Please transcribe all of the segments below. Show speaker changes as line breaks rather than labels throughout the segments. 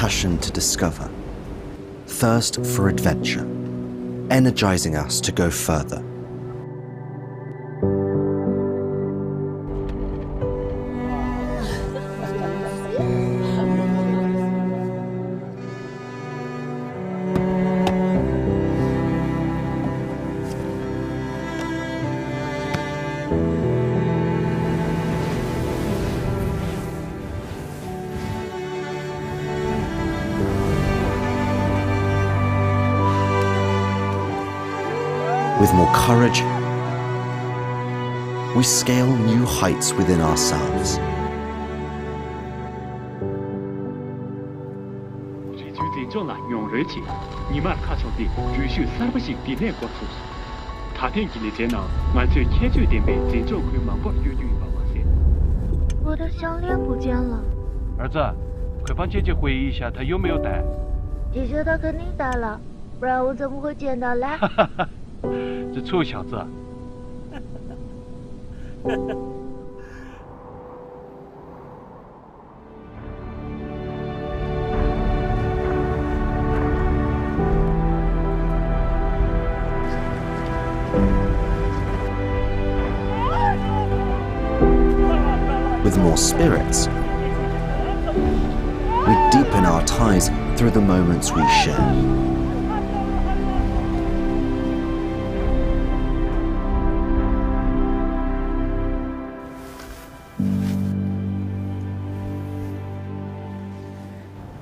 passion to discover, thirst for adventure, energizing us to go further. With more courage, we scale new heights within ourselves. With more spirits, we deepen our ties through the moments we share.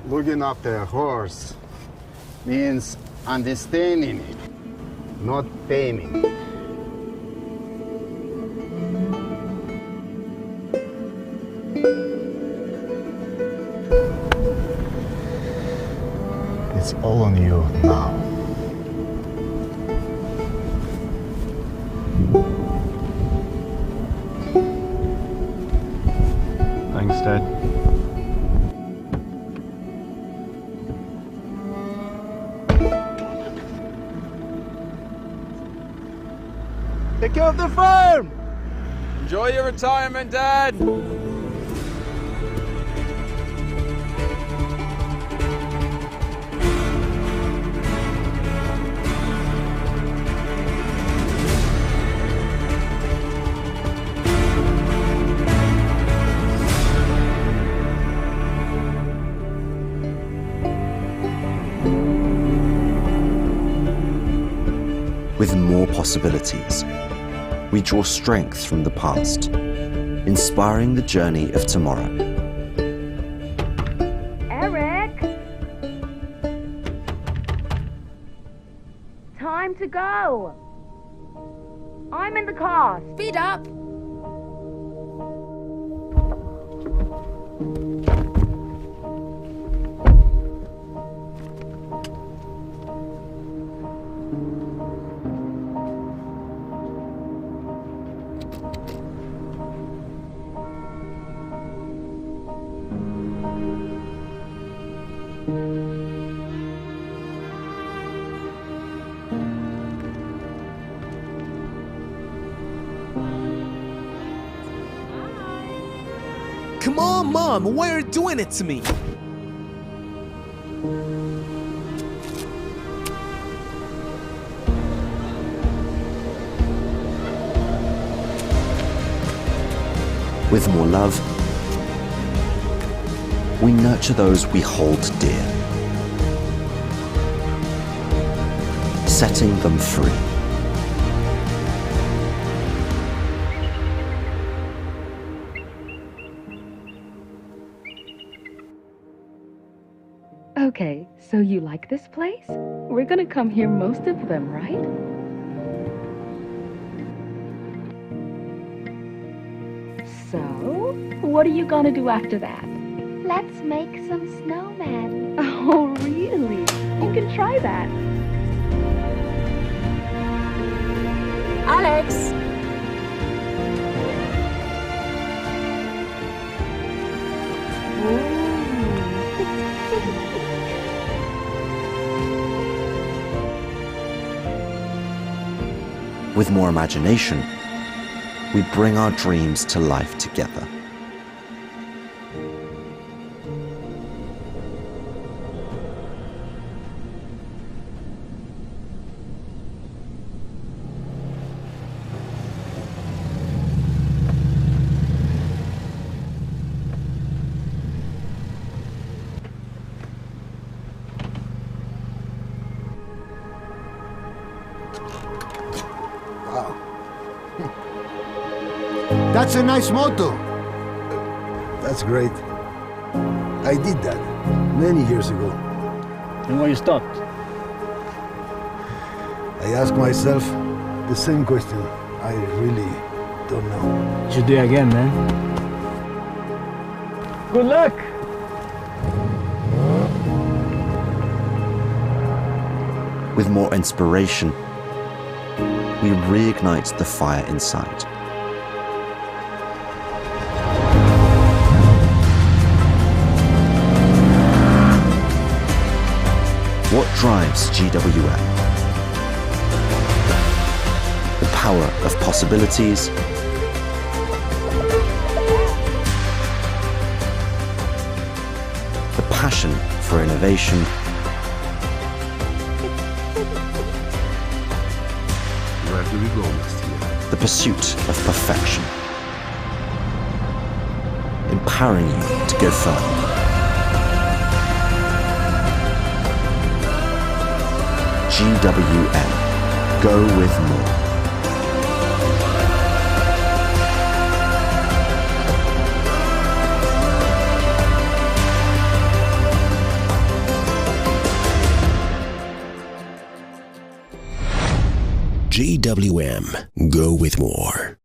Looking after a horse means understanding it, not taming. It's all on you now.
Thanks, Dad.
Take care of the farm!
Enjoy your retirement, Dad!
With more possibilities, we draw strength from the past, inspiring the journey of tomorrow.
Eric! Time to go! I'm in the car. Speed up!
Come on, Mom, why are you doing it to me?
With more love, we nurture those we hold dear, setting them free.
Okay, so you like this place? We're gonna come here most of them, right? So, what are you gonna do after that?
Let's make some snowmen.
Oh, really? You can try that.
Alex!
With more imagination, we bring our dreams to life together.
That's a nice motto. That's great. I did that many years ago.
And why you stopped?
I ask myself the same question. I really don't know.
You should do it again, man. Good luck!
With more inspiration, we reignite the fire inside. What drives GWM? The power of possibilities, the passion for innovation,
Where do we go next year?
the pursuit of perfection, empowering you to go further. GWM, go with more.
GWM, go with more.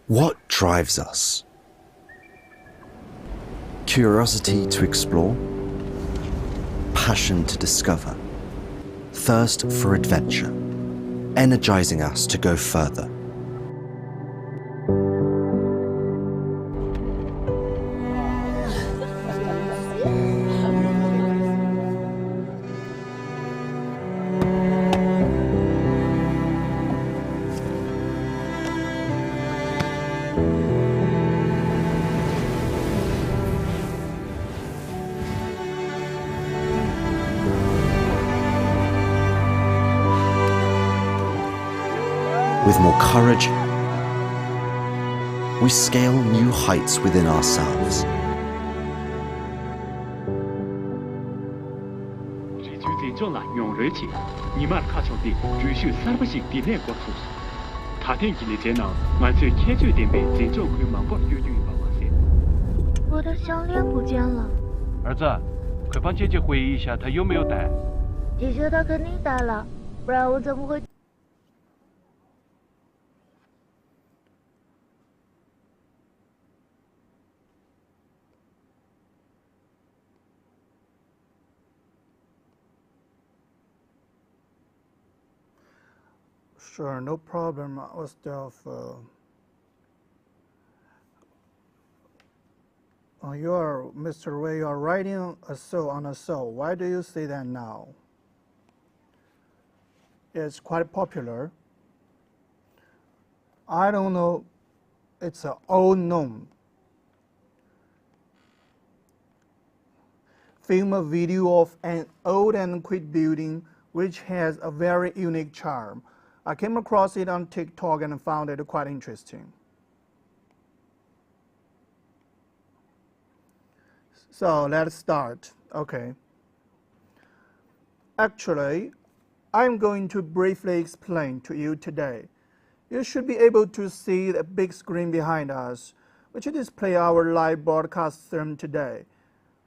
What drives us? Curiosity to explore, passion to discover, thirst for adventure, energizing us to go further. With more courage, we scale new heights within ourselves.
Sure, no problem, Ostov. Mr. Wei, you are writing a so on a so. Why do you say that now? It's quite popular. I don't know. It's an old known. Film a video of an old and quick building which has a very unique charm. I came across it on TikTok and found it quite interesting. So let's start. Okay. Actually, I'm going to briefly explain to you today. You should be able to see the big screen behind us, which displays our live broadcast stream today,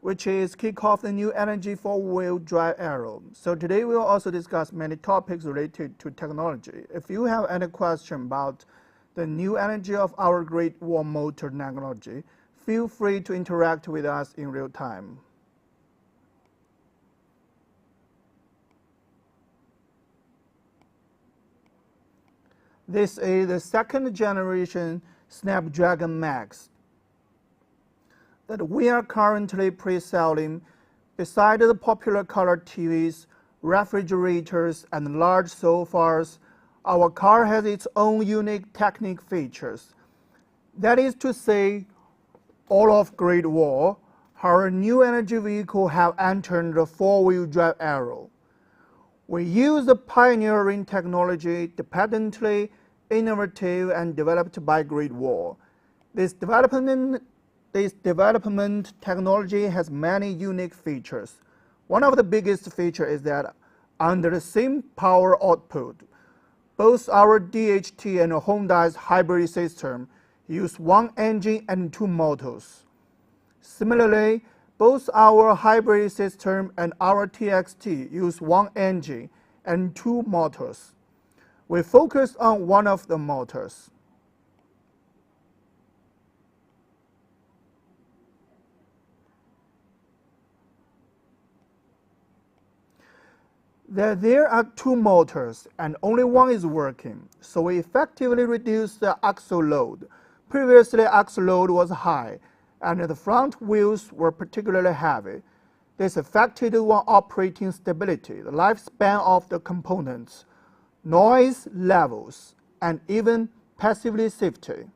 which is kick off the new energy four-wheel drive era. So today we will also discuss many topics related to technology. If you have any question about the new energy of our Great Wall motor technology, feel free to interact with us in real time. This is the second generation Snapdragon Max that we are currently pre-selling. Beside the popular color TVs, refrigerators, and large sofas, our car has its own unique technical features. That is to say, all of Great Wall, our new energy vehicle have entered the four-wheel drive era. We use the pioneering technology, the patently innovative and developed by Great Wall. This development technology has many unique features. One of the biggest features is that under the same power output, Both our DHT and Hyundai's hybrid system use one engine and two motors. Similarly, both our hybrid system and our TXT use one engine and two motors. We focus on one of the motors. There are two motors and only one is working, so we effectively reduce the axle load. Previously, axle load was high and the front wheels were particularly heavy. This affected on operating stability, the lifespan of the components, noise levels, and even passively safety.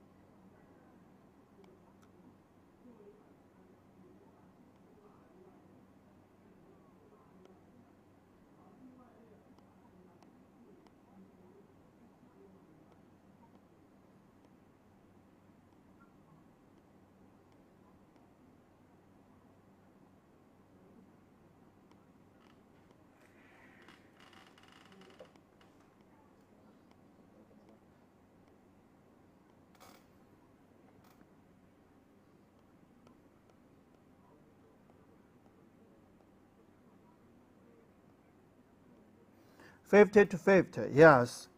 (50-50), yes.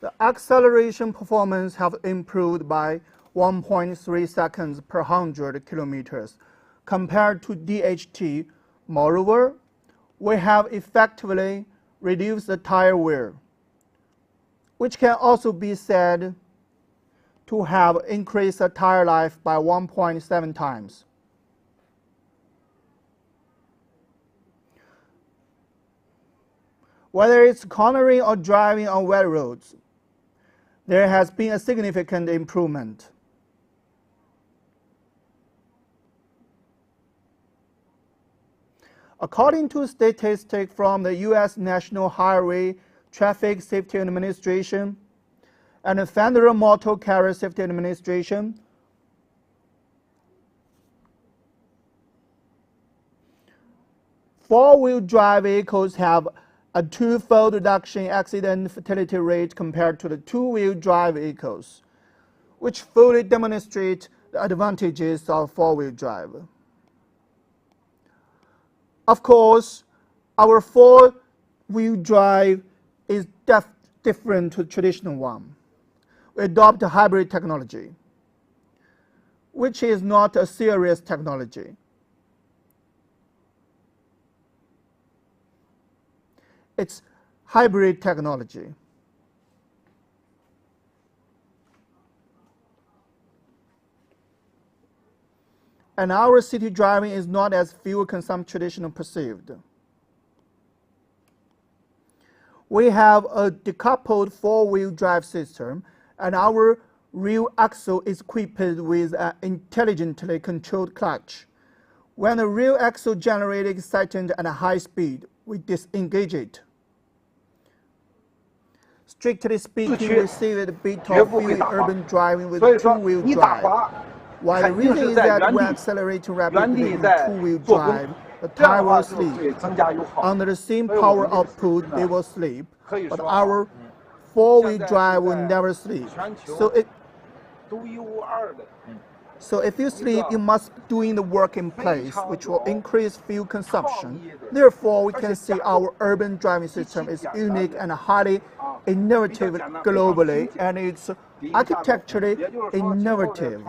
The acceleration performance have improved by 1.3 seconds per 100 kilometers compared to DHT. Moreover, we have effectively reduced the tire wear, which can also be said to have increased the tire life by 1.7 times. Whether it's cornering or driving on wet roads, there has been a significant improvement. According to statistics from the U.S. National Highway Traffic Safety Administration and the Federal Motor Carrier Safety Administration, four-wheel drive vehicles have a twofold reduction in accident fatality rate compared to the two-wheel drive vehicles, which fully demonstrate the advantages of four-wheel drive. Of course, our four-wheel drive is different to the traditional one. We adopt a hybrid technology, which is not a serious technology. It's hybrid technology. And our city driving is not as fuel consumption traditional perceived. We have a decoupled four-wheel drive system, and our rear axle is equipped with an intelligently controlled clutch. When the rear axle generates excitement at a high speed, we disengage it. Strictly speaking, we save a bit of fuel in urban driving with two-wheel drive. While the reason is that when accelerating rapidly in two-wheel drive, the tire will sleep. Under the same power output, they will sleep, but our four-wheel drive will never sleep. So if you sleep, you must be doing the work in place, which will increase fuel consumption. Therefore, we can see our urban driving system is unique and highly innovative globally, and it's architecturally innovative.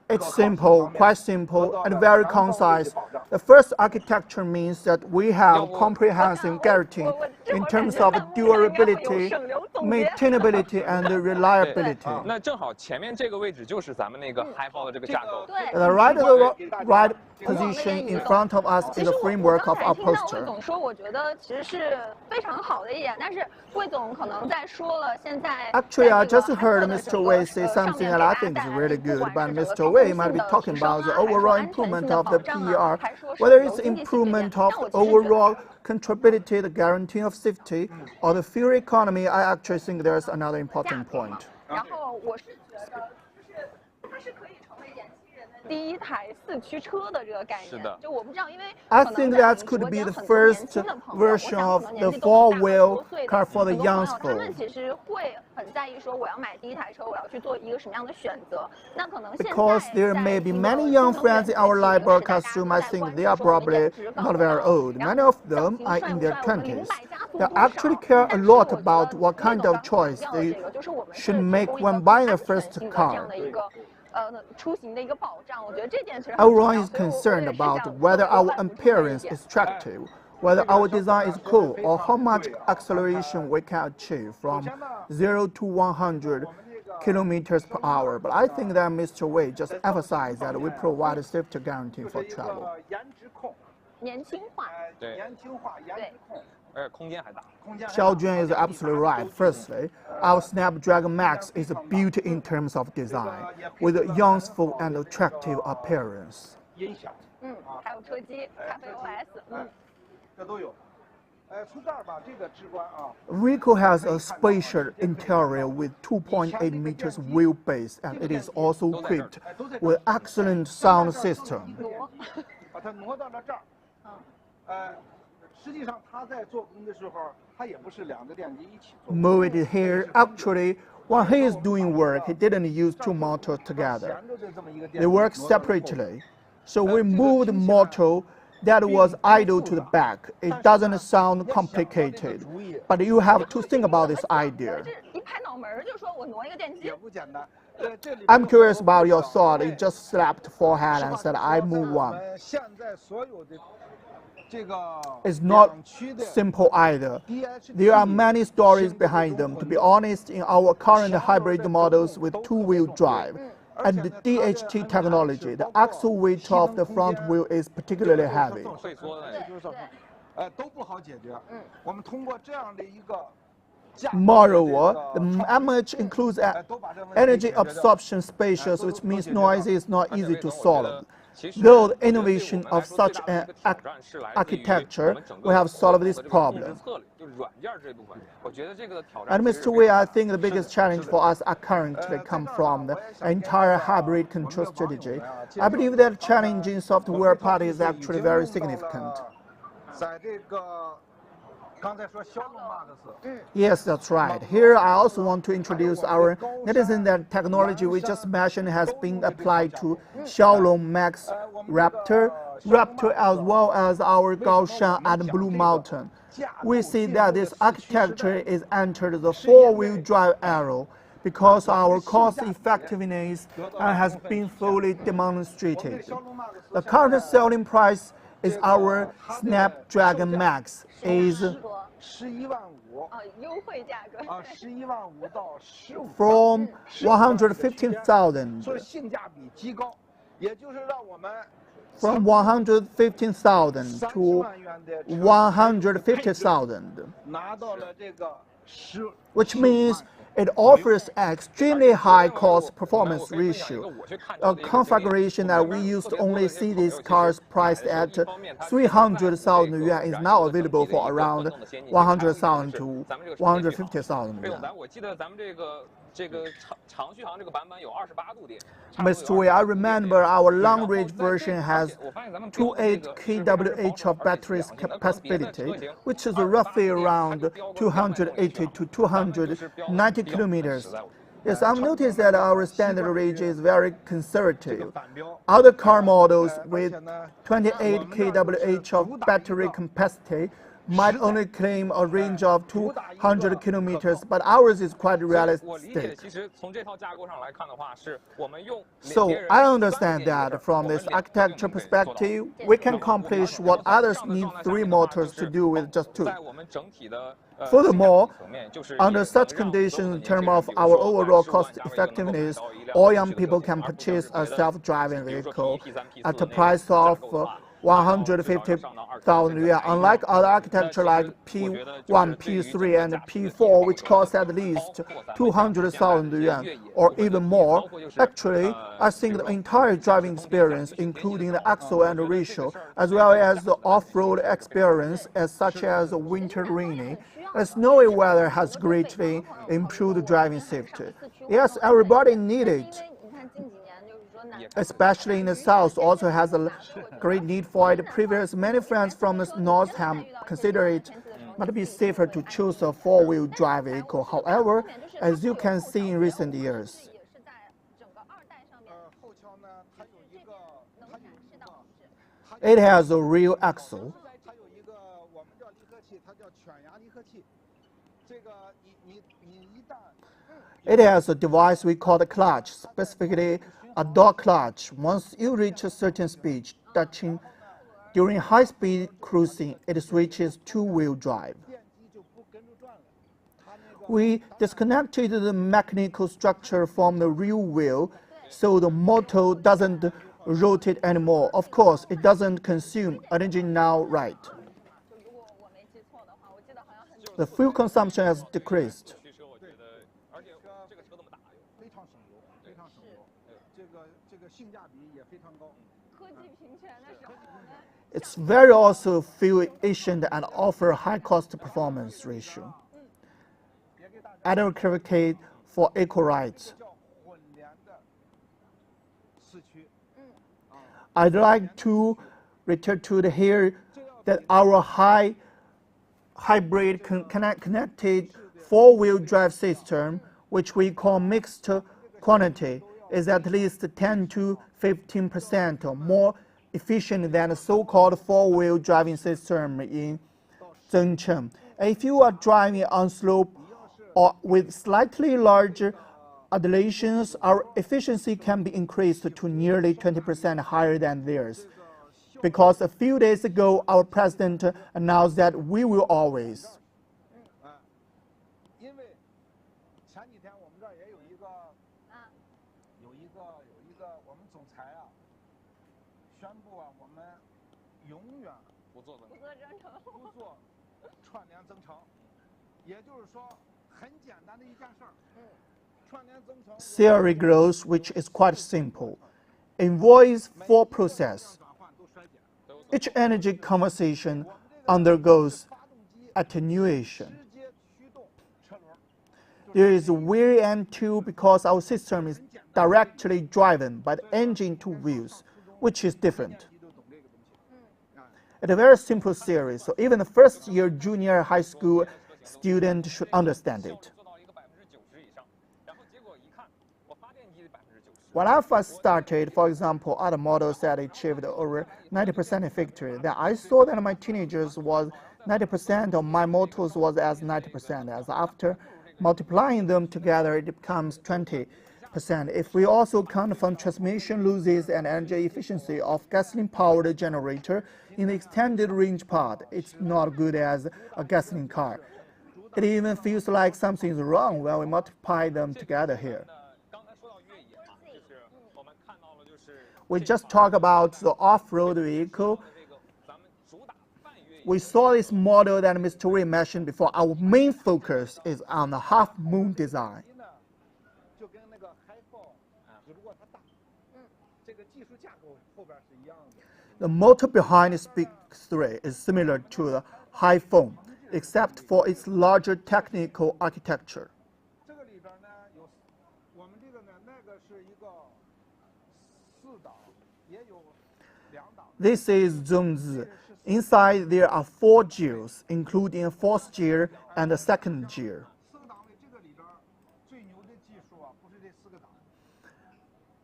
It's simple, quite simple, and very concise. The first architecture means that we have comprehensive guarantee in terms of durability, maintainability, and reliability. The right position in front of us is the framework of our poster. Actually, I just heard Mr. Wei say something that I think is really good, but Mr. Wei might be talking about the overall improvement of the PER, whether it's improvement of the overall controllability, the guarantee of safety, or the fuel economy. I actually think there's another important point.
第一台四驱车的这个概念，就我不知道，因为
I think that could be the first version of the four-wheel car for the young
他们其实会很在意说，我要买第一台车，我要去做一个什么样的选择。那可能现在
Because there may be many young friends in our live broadcast room, I think they are probably not very old. Many of them are in their 20s. They actually care a lot about what kind of choice they should make when buying their first car. Everyone is concerned about whether our appearance is attractive, whether our design is cool, or how much acceleration we can achieve from 0 to 100 kilometers per hour. But I think that Mr. Wei just emphasized that we provide a safety guarantee for travel.
年轻化，对。
Xiao Juan is absolutely right. Firstly, our Snapdragon Max is built in terms of design, with a youthful and attractive appearance.
还有车机，咖啡 OS，
这都有。从这儿吧，这个直观啊。
Ricoh has a spacious interior with 2.8 meters wheelbase, and it is also equipped with excellent sound system.
把它挪到了这儿。实际上，它在做工的时候，它也不是两个电机一起做。
Move it here. Actually, when he is doing work, he didn't use two motors together. They work separately. So we moved the motor that was idle to the back. It doesn't sound complicated, but you have to think about this idea. I'm curious about your thought. You just slapped forehead and said, I move one. It's not simple either. There are many stories behind them. To be honest, in our current hybrid models with two-wheel drive and the DHT technology, the axle weight of the front wheel is particularly heavy. Moreover, the MH includes energy absorption spacious, which means noise is not easy to solve. Though the innovation of such an architecture will have solved this problem. And Mr. Wei, I think the biggest challenge for us currently come from the entire hybrid control strategy. I believe that challenging software part is actually very significant. Yes, that's right. Here I also want to introduce our netizen that technology we just mentioned has been applied to Xiaolong Max Raptor, as well as our Gaoshan and Blue Mountain. We see that this architecture is entered the four-wheel drive era because our cost effectiveness has been fully demonstrated. The current selling price is our Snapdragon Max is from 115,000. From 115,000 to 150,000, which means it offers an extremely high cost-performance ratio, a configuration that we used to only see these cars priced at 300,000 yuan is now available for around 100,000 to 150,000 yuan. Mr. Wei, I remember our long-range version has 28 kWh of battery capacity, which is roughly around 280 to 290 kilometers. Yes, I've noticed that our standard range is very conservative. Other car models with 28 kWh of battery capacity might only claim a range of 200 kilometers, but ours is quite realistic. So I understand that from this architecture perspective, we can accomplish what others need 3 motors to do with just 2. Furthermore, under such conditions, in terms of our overall cost effectiveness, all young people can purchase a self-driving vehicle at a price of 150,000 yuan, unlike other architecture like P1, P3, and P4, which cost at least 200,000 yuan or even more. Actually, I think the entire driving experience, including the axle and ratio, as well as the off-road experience, such as winter rainy and snowy weather, has greatly improved driving safety. Yes, everybody needs it. especially in the south, also has a great need for it. Previous, many friends from the north have considered it might be safer to choose a four-wheel drive vehicle. However, as you can see in recent years, it has a real axle. It has a device we call the clutch, specifically a dog clutch. Once you reach a certain speed, touching during high-speed cruising, it switches to wheel drive. We disconnected the mechanical structure from the rear wheel, so the motor doesn't rotate anymore. Of course, it doesn't consume energy now, right? The fuel consumption has decreased. It's very also fuel efficient and offer high cost performance ratio. Advocate for eco rides. I'd like to return to here that our hybrid connected four-wheel drive system, which we call mixed quantity, is at least 10 to 15% more efficient than the so-called four-wheel driving system in Zhengcheng. If you are driving on slope or with slightly larger undulations, our efficiency can be increased to nearly 20% higher than theirs. Because a few days ago, our president announced that we will always. Theory growth, which is quite simple, involves four processes. Each energy conversion undergoes attenuation. There is wear and tear because our system is directly driven by the engine to wheels, which is different. It's a very simple theory, so even the first-year junior high school student should understand it. When I first started, for example, other models that achieved over 90% effectively, then I saw that my teenagers was 90% or my motors was as 90%. As after multiplying them together, it becomes 20%. If we also count from transmission losses and energy efficiency of gasoline-powered generator in the extended range part, it's not good as a gasoline car. It even feels like something is wrong when we multiply them together here. We just talked about the off-road vehicle. We saw this model that Mr. Wei mentioned before. Our main focus is on the half-moon design. The motor behind the Speak 3 is similar to the Hi-4, except for its larger technical architecture. This is Zone Z. Inside there are 4 gears, including a 4th gear and a 2nd gear.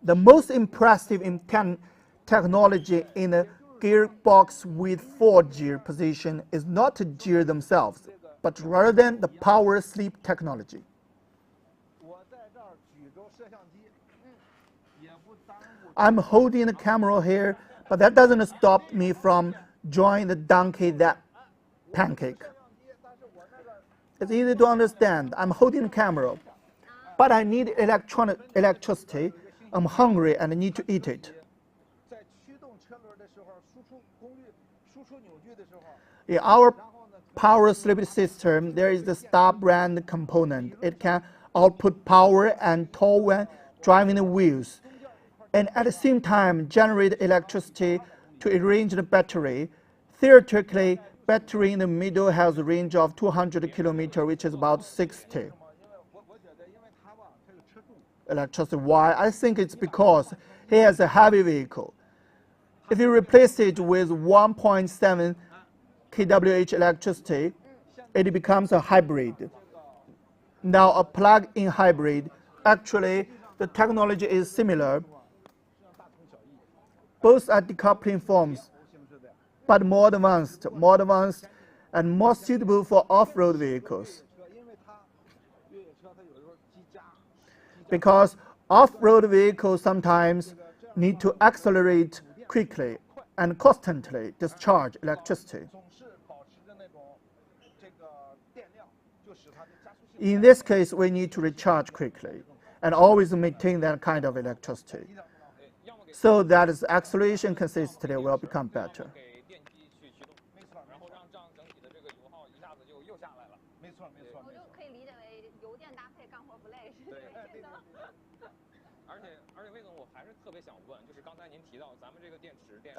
The most impressive in technology in a gearbox with 4-gear position is not the gear themselves, but rather than the power sleep technology. I'm holding the camera here, but that doesn't stop me from drawing the donkey that pancake. It's easy to understand. I'm holding the camera, but I need electricity. I'm hungry and I need to eat it. In our power sleep system, there is the star brand component. It can output power and torque when driving the wheels, and at the same time generate electricity to arrange the battery. Theoretically, battery in the middle has a range of 200 kilometers, which is about 60. Electricity. Why? I think it's because Here's a heavy vehicle. If you replace it with 1.7 kWh electricity, it becomes a hybrid. Now a plug-in hybrid, actually the technology is similar. Both are decoupling forms, but more advanced and more suitable for off-road vehicles. Because off-road vehicles sometimes need to accelerate quickly and constantly discharge electricity. In this case, we need to recharge quickly and always maintain that kind of electricity, so that its acceleration consistency will become better.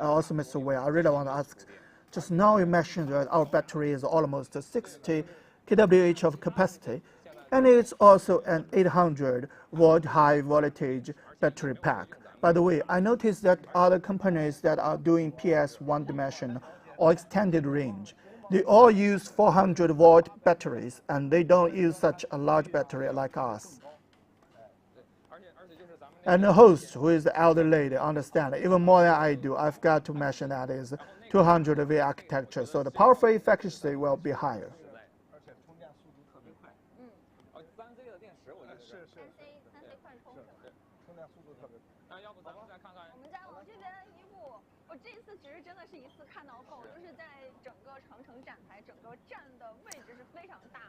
Also, Mr. Wei, I really want to ask, just now you mentioned that our battery is almost 60 kWh of capacity, and it's also an 800-volt high voltage battery pack. By the way, I noticed that other companies that are doing PS one dimension or extended range, they all use 400-volt batteries, and they don't use such a large battery like us. And the host, who is the elder lady, understand even more than I do. I've got to mention that is 200V architecture, so the power for efficiency will be higher.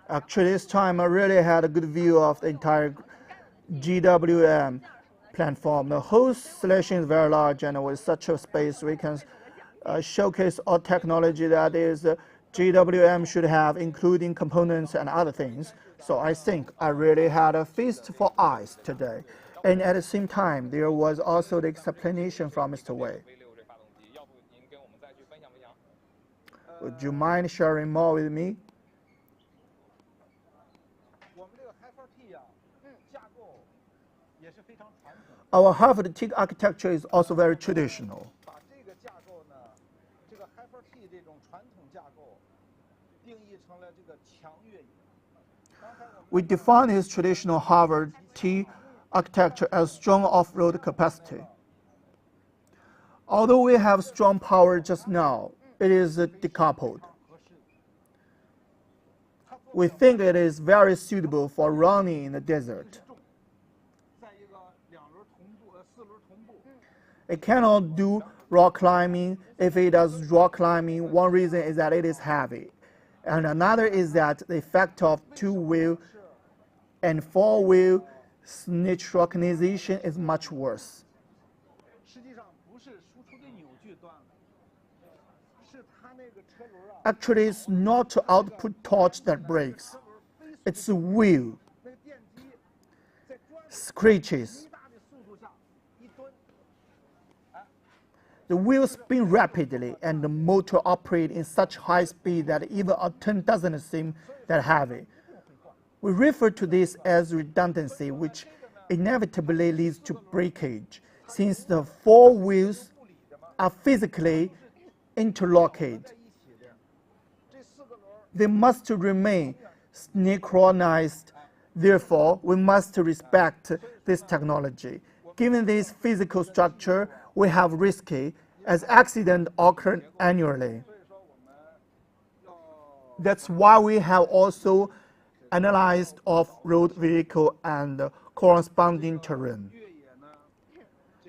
Actually, this time I really had a good view of the entire GWM platform. The whole solution is very large, and with such a space, we can showcase all technology that is GWM should have, including components and other things. So I think I really had a feast for eyes today. And at the same time, there was also the explanation from Mr. Wei. Would you mind sharing more with me? Our Hi-4 TechnologyJoin architecture is also very traditional. We define this traditional Hi-4 TechnologyJoin architecture as strong off-road capacity. Although we have strong power just now, it is decoupled. We think it is very suitable for running in the desert. It cannot do rock climbing. If it does rock climbing, one reason is that it is heavy. And another is that the effect of two-wheel and four-wheel synchronization is much worse. Actually, it's not the output torch that breaks. It's the wheel. Screeches. The wheel spin rapidly, and the motor operates in such high speed that even a turn doesn't seem that heavy. We refer to this as redundancy, which inevitably leads to breakage, since the four wheels are physically interlocked. They must remain synchronized. Therefore, we must respect this technology. Given this physical structure, we have risky as accidents occur annually. That's why we have also analyzed off-road vehicle and corresponding terrain.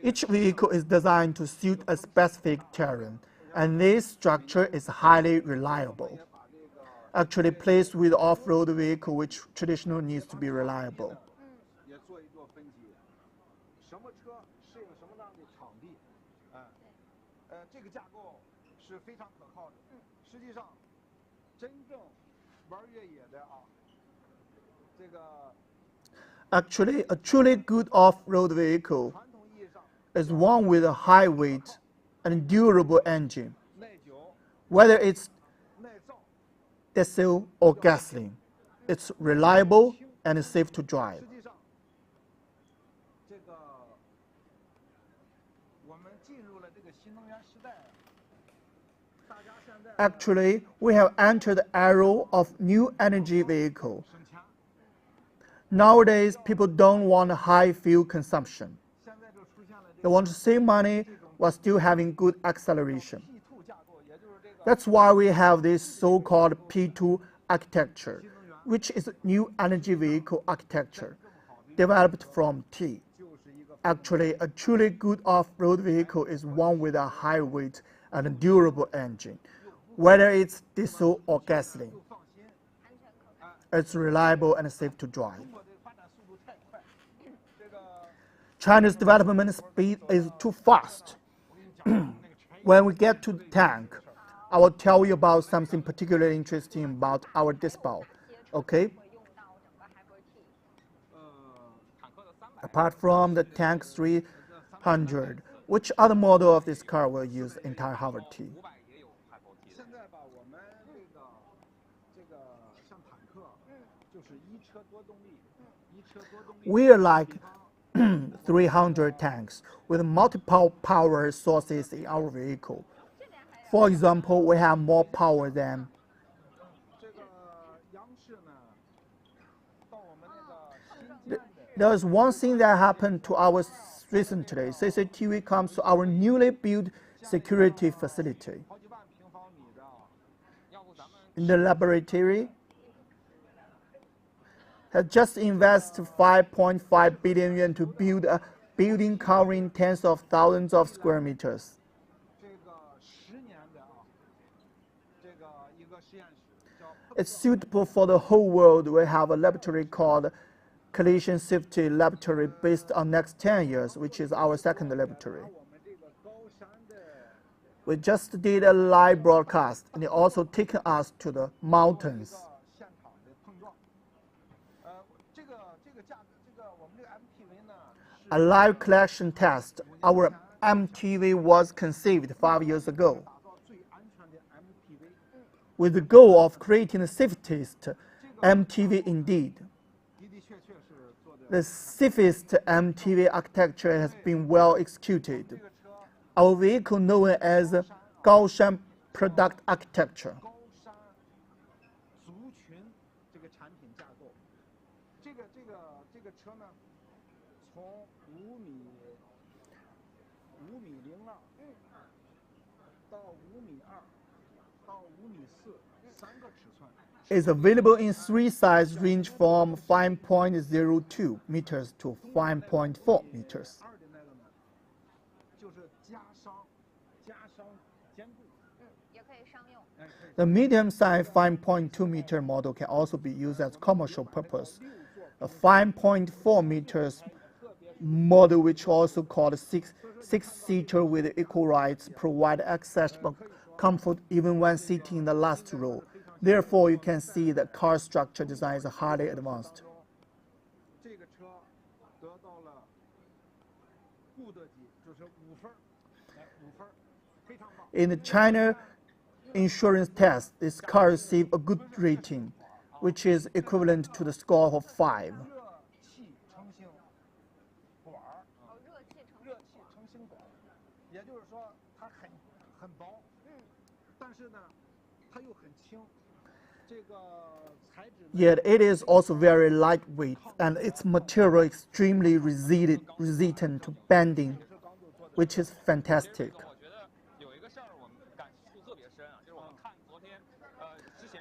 Each vehicle is designed to suit a specific terrain, and this structure is highly reliable. Actually, placed with off-road vehicle, which traditionally needs to be reliable. Actually, a truly good off-road vehicle is one with a high weight and durable engine, whether it's diesel or gasoline. It's reliable and safe to drive. Actually, we have entered the era of new energy vehicle. Nowadays, people don't want high fuel consumption. They want to save money while still having good acceleration. That's why we have this so-called P2 architecture, which is new energy vehicle architecture developed from T. Actually, a truly good off-road vehicle is one with a high weight and durable engine, whether it's diesel or gasoline. It's reliable and safe to drive. China's development speed is too fast. When we get to the tank, I will tell you about something particularly interesting about our display. Okay? Apart from the Tank 300, which other model of this car will use entire Hi-4 T? We are like 300 tanks with multiple power sources in our vehicle. For example, we have more power than there's one thing that happened to us recently. CCTV comes to our newly built security facility. In the laboratory, has just invested 5.5 billion yuan to build a building covering tens of thousands of square meters. It's suitable for the whole world. We have a laboratory called Collision Safety Laboratory based on next 10 years, which is our second laboratory. We just did a live broadcast, and it also taken us to the mountains. A live collection test. Our MTV was conceived 5 years ago with the goal of creating the safest MTV indeed. The safest MTV architecture has been well executed. Our vehicle known as Gaoshan Product Architecture. Is available in three size range from 5.02 meters to 5.4 meters. The medium-size 5.2 meter model can also be used as commercial purpose. A 5.4 meters model, which also called six-seater with equal rights, provide accessible comfort even when sitting in the last row. Therefore, you can see the car structure design is highly advanced. In the China insurance test, this car received a good rating, which is equivalent to the score of 5. Yet it is also very lightweight, and its material extremely resistant to bending, which is fantastic.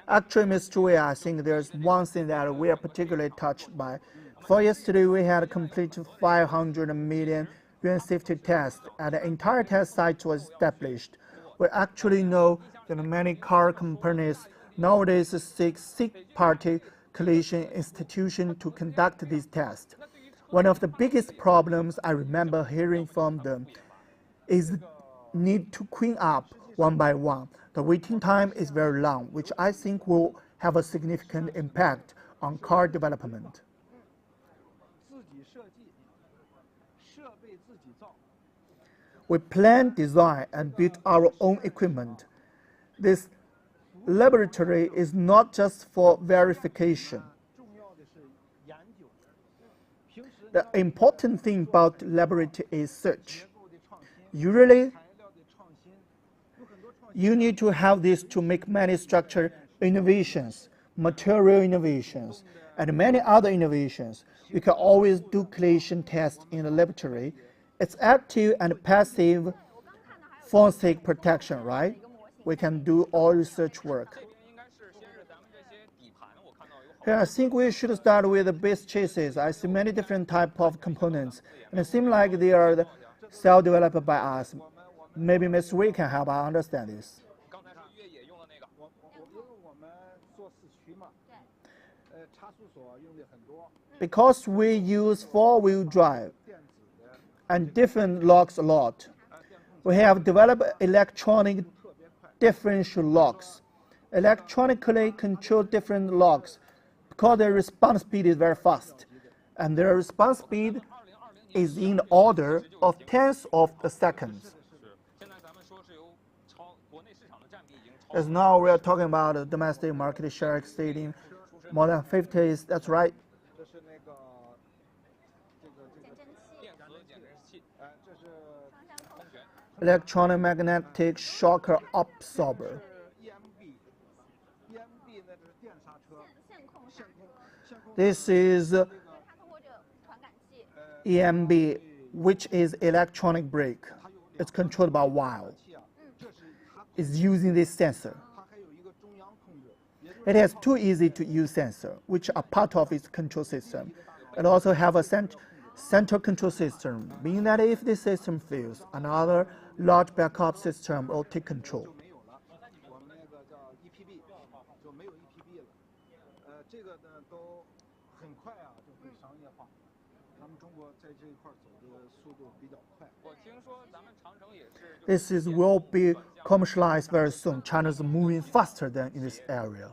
Actually, Mr. Wei, I think there's one thing that we are particularly touched by. For yesterday, we had completed 500 million yuan safety test, and the entire test site was established. We actually know that many car companies nowadays seek six-party collision institution to conduct these tests. One of the biggest problems I remember hearing from them is the need to clean up one by one. The waiting time is very long, which I think will have a significant impact on car development. We plan, design, and build our own equipment. This laboratory is not just for verification. The important thing about laboratory is search. Usually, you need to have this to make many structure innovations, material innovations, and many other innovations. We can always do collision tests in the laboratory. It's active and passive forensic protection, right? We can do all research work. Here, I think we should start with the base chassis. I see many different types of components, and it seems like they are self-developed by us. Maybe Ms. Wei can help us understand this. Because we use four-wheel drive and different locks a lot, we have developed electronic differential locks. Electronically control different locks because their response speed is very fast, and their response speed is in the order of tenths of a second. As now we are talking about the domestic market share exceeding more than 50s, that's right. Electromagnetic shock absorber. This is EMB, which is electronic brake. It's controlled by wire. It's using this sensor. It has two easy-to-use sensors, which are part of its control system. It also has a central control system, meaning that if this system fails, another large backup system will take control. This will be commercialized very soon. China is moving faster than in this area.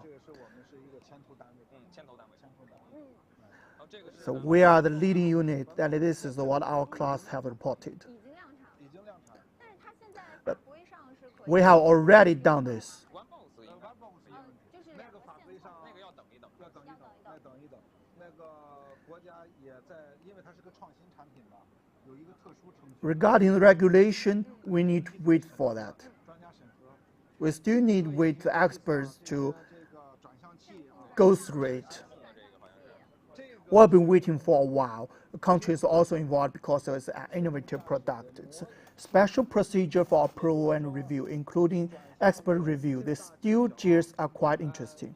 So we are the leading unit, and this is what our class have reported. But we have already done this. Regarding the regulation, we need to wait for that. We still need to wait for experts to go through it. We've been waiting for a while. The country is also involved because it's an innovative product. It's a special procedure for approval and review, including expert review. The steel gears are quite interesting.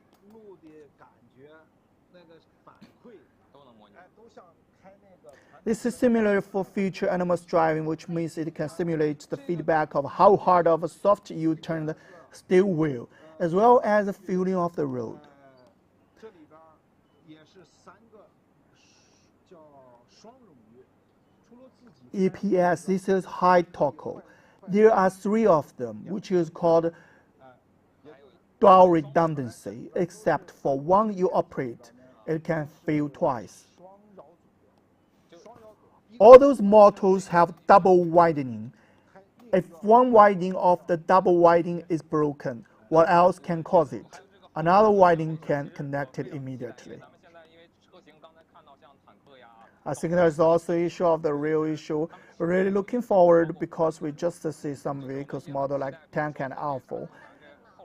This is similar for future autonomous driving, which means it can simulate the feedback of how hard of a soft you turn the steel wheel, as well as the feeling of the road. EPS, this is high torque. There are three of them, which is called dual redundancy, except for one you operate, it can fail twice. All those motors have double widening. If one winding of the double widening is broken, what else can cause it? Another winding can connect it immediately. I think there's also the issue of the real issue. We're really looking forward because we just see some vehicles model like tank and Alpha.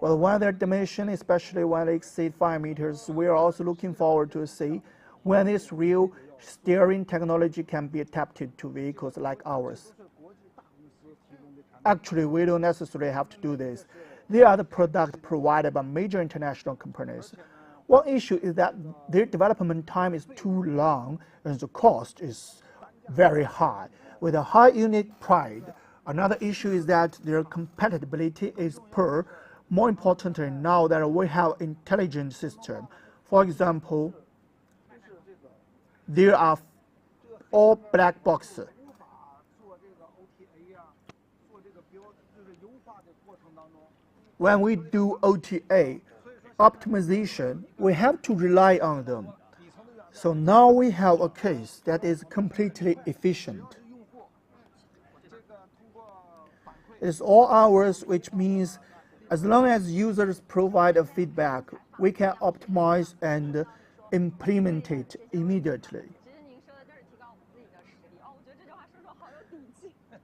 Well, when their dimension, especially when they exceed 5 meters, we are also looking forward to see when this real steering technology can be adapted to vehicles like ours. Actually, we don't necessarily have to do this. They are the products provided by major international companies. One issue is that their development time is too long and the cost is very high, with a high unit price. Another issue is that their compatibility is poor. More importantly, now that we have intelligent system. For example, there are all black boxes. When we do OTA optimization, we have to rely on them. So now we have a case that is completely efficient. It's all ours, which means as long as users provide a feedback, we can optimize and implement it immediately.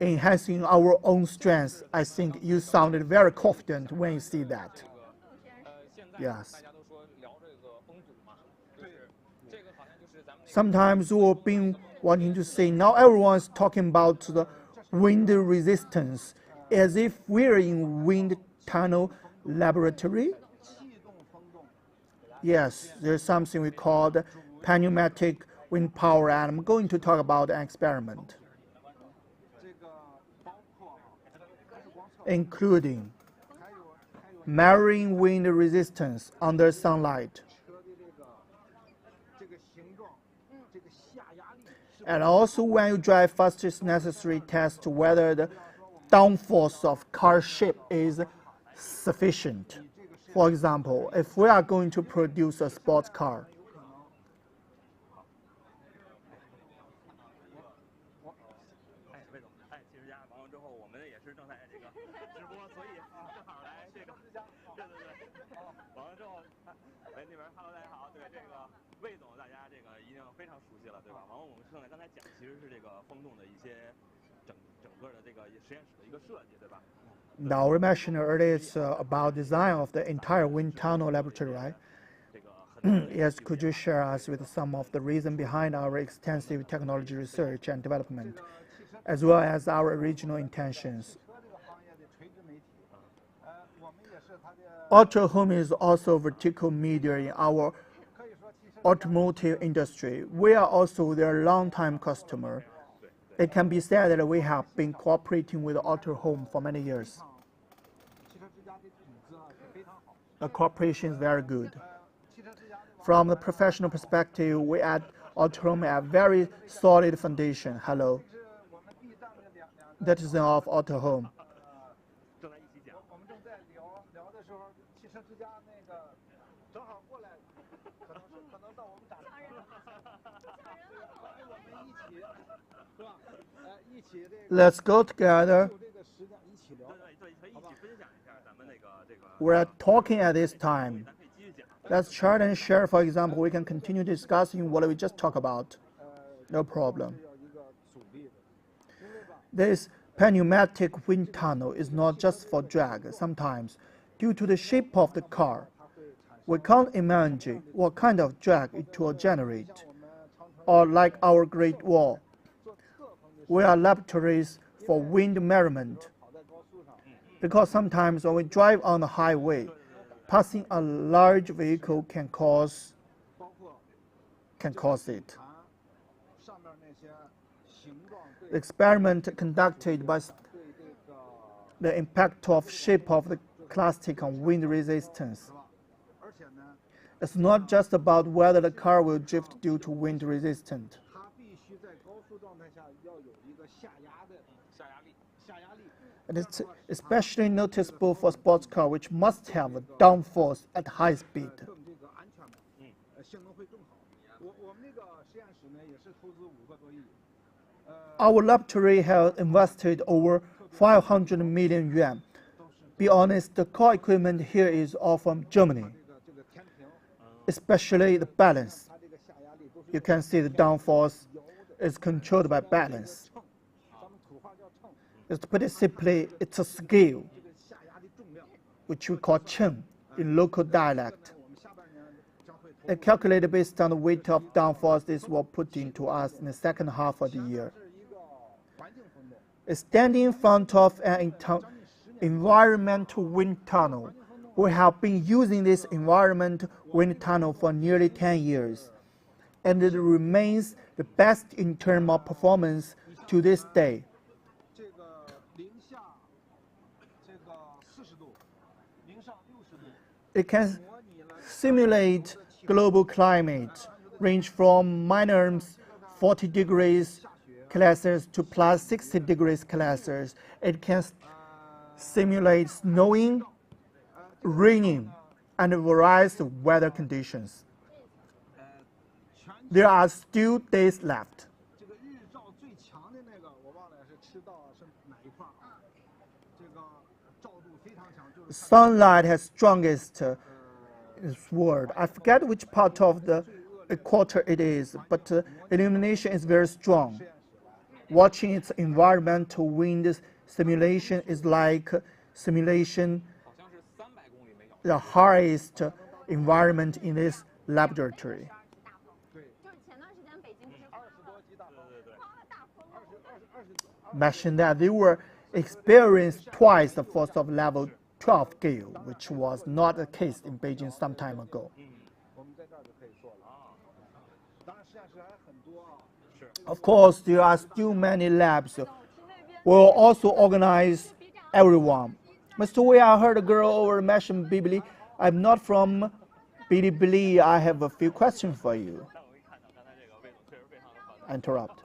enhancing our own strengths. I think you sounded very confident when you see that. Yes. Sometimes we've been wanting to say, now everyone's talking about the wind resistance as if we're in wind tunnel laboratory. Yes, there's something we call the pneumatic wind power, and I'm going to talk about an experiment, including measuring wind resistance under sunlight, and also when you drive fast, it's necessary to test whether the downforce of car shape is sufficient. For example, if we are going to produce a sports car, now we mentioned earlier it's about design of the entire wind tunnel laboratory, right? Yes, could you share us with some of the reason behind our extensive technology research and development, as well as our original intentions? Auto Home is also a vertical media in our automotive industry. We are also their long-time customer. It can be said that we have been cooperating with Auto Home for many years. The cooperation is very good. From the professional perspective, we at Auto Home have very solid foundation. Hello. That is of Auto Home. Let's go together. We're talking at this time. Let's chart and share. For example, we can continue discussing what we just talked about. No problem. This pneumatic wind tunnel is not just for drag. Sometimes, due to the shape of the car, we can't imagine what kind of drag it will generate. Or like our Great Wall, we are laboratories for wind measurement, because sometimes when we drive on the highway, passing a large vehicle can cause it. The experiment conducted by the impact of shape of the plastic on wind resistance. It's not just about whether the car will drift due to wind resistance. And it's especially noticeable for sports car, which must have a downforce at high speed. Our laboratory has invested over 500 million yuan. Be honest, the core equipment here is all from Germany, especially the balance. You can see the downforce is controlled by balance. To put it simply, it's a scale, which we call chen in local dialect. It calculated based on the weight of downforce this will put into us in the second half of the year. Standing in front of an environmental wind tunnel, we have been using this environmental wind tunnel for nearly 10 years, and it remains the best in terms of performance to this day. It can simulate global climate, range from minus 40 degrees Celsius to plus 60 degrees Celsius. It can simulate snowing, raining, and various weather conditions. There are still days left. Sunlight has strongest word. I forget which part of the equator it is, but illumination is very strong. Watching its environmental wind simulation is like simulation the highest environment in this laboratory. Mentioned that they were experienced twice the force of level 12 gale, which was not the case in Beijing some time ago. Of course, there are still many labs. We'll also organize everyone. Mr. Wei, I heard a girl over mention Bilibili. I'm not from Bilibili. I have a few questions for you. Interrupt.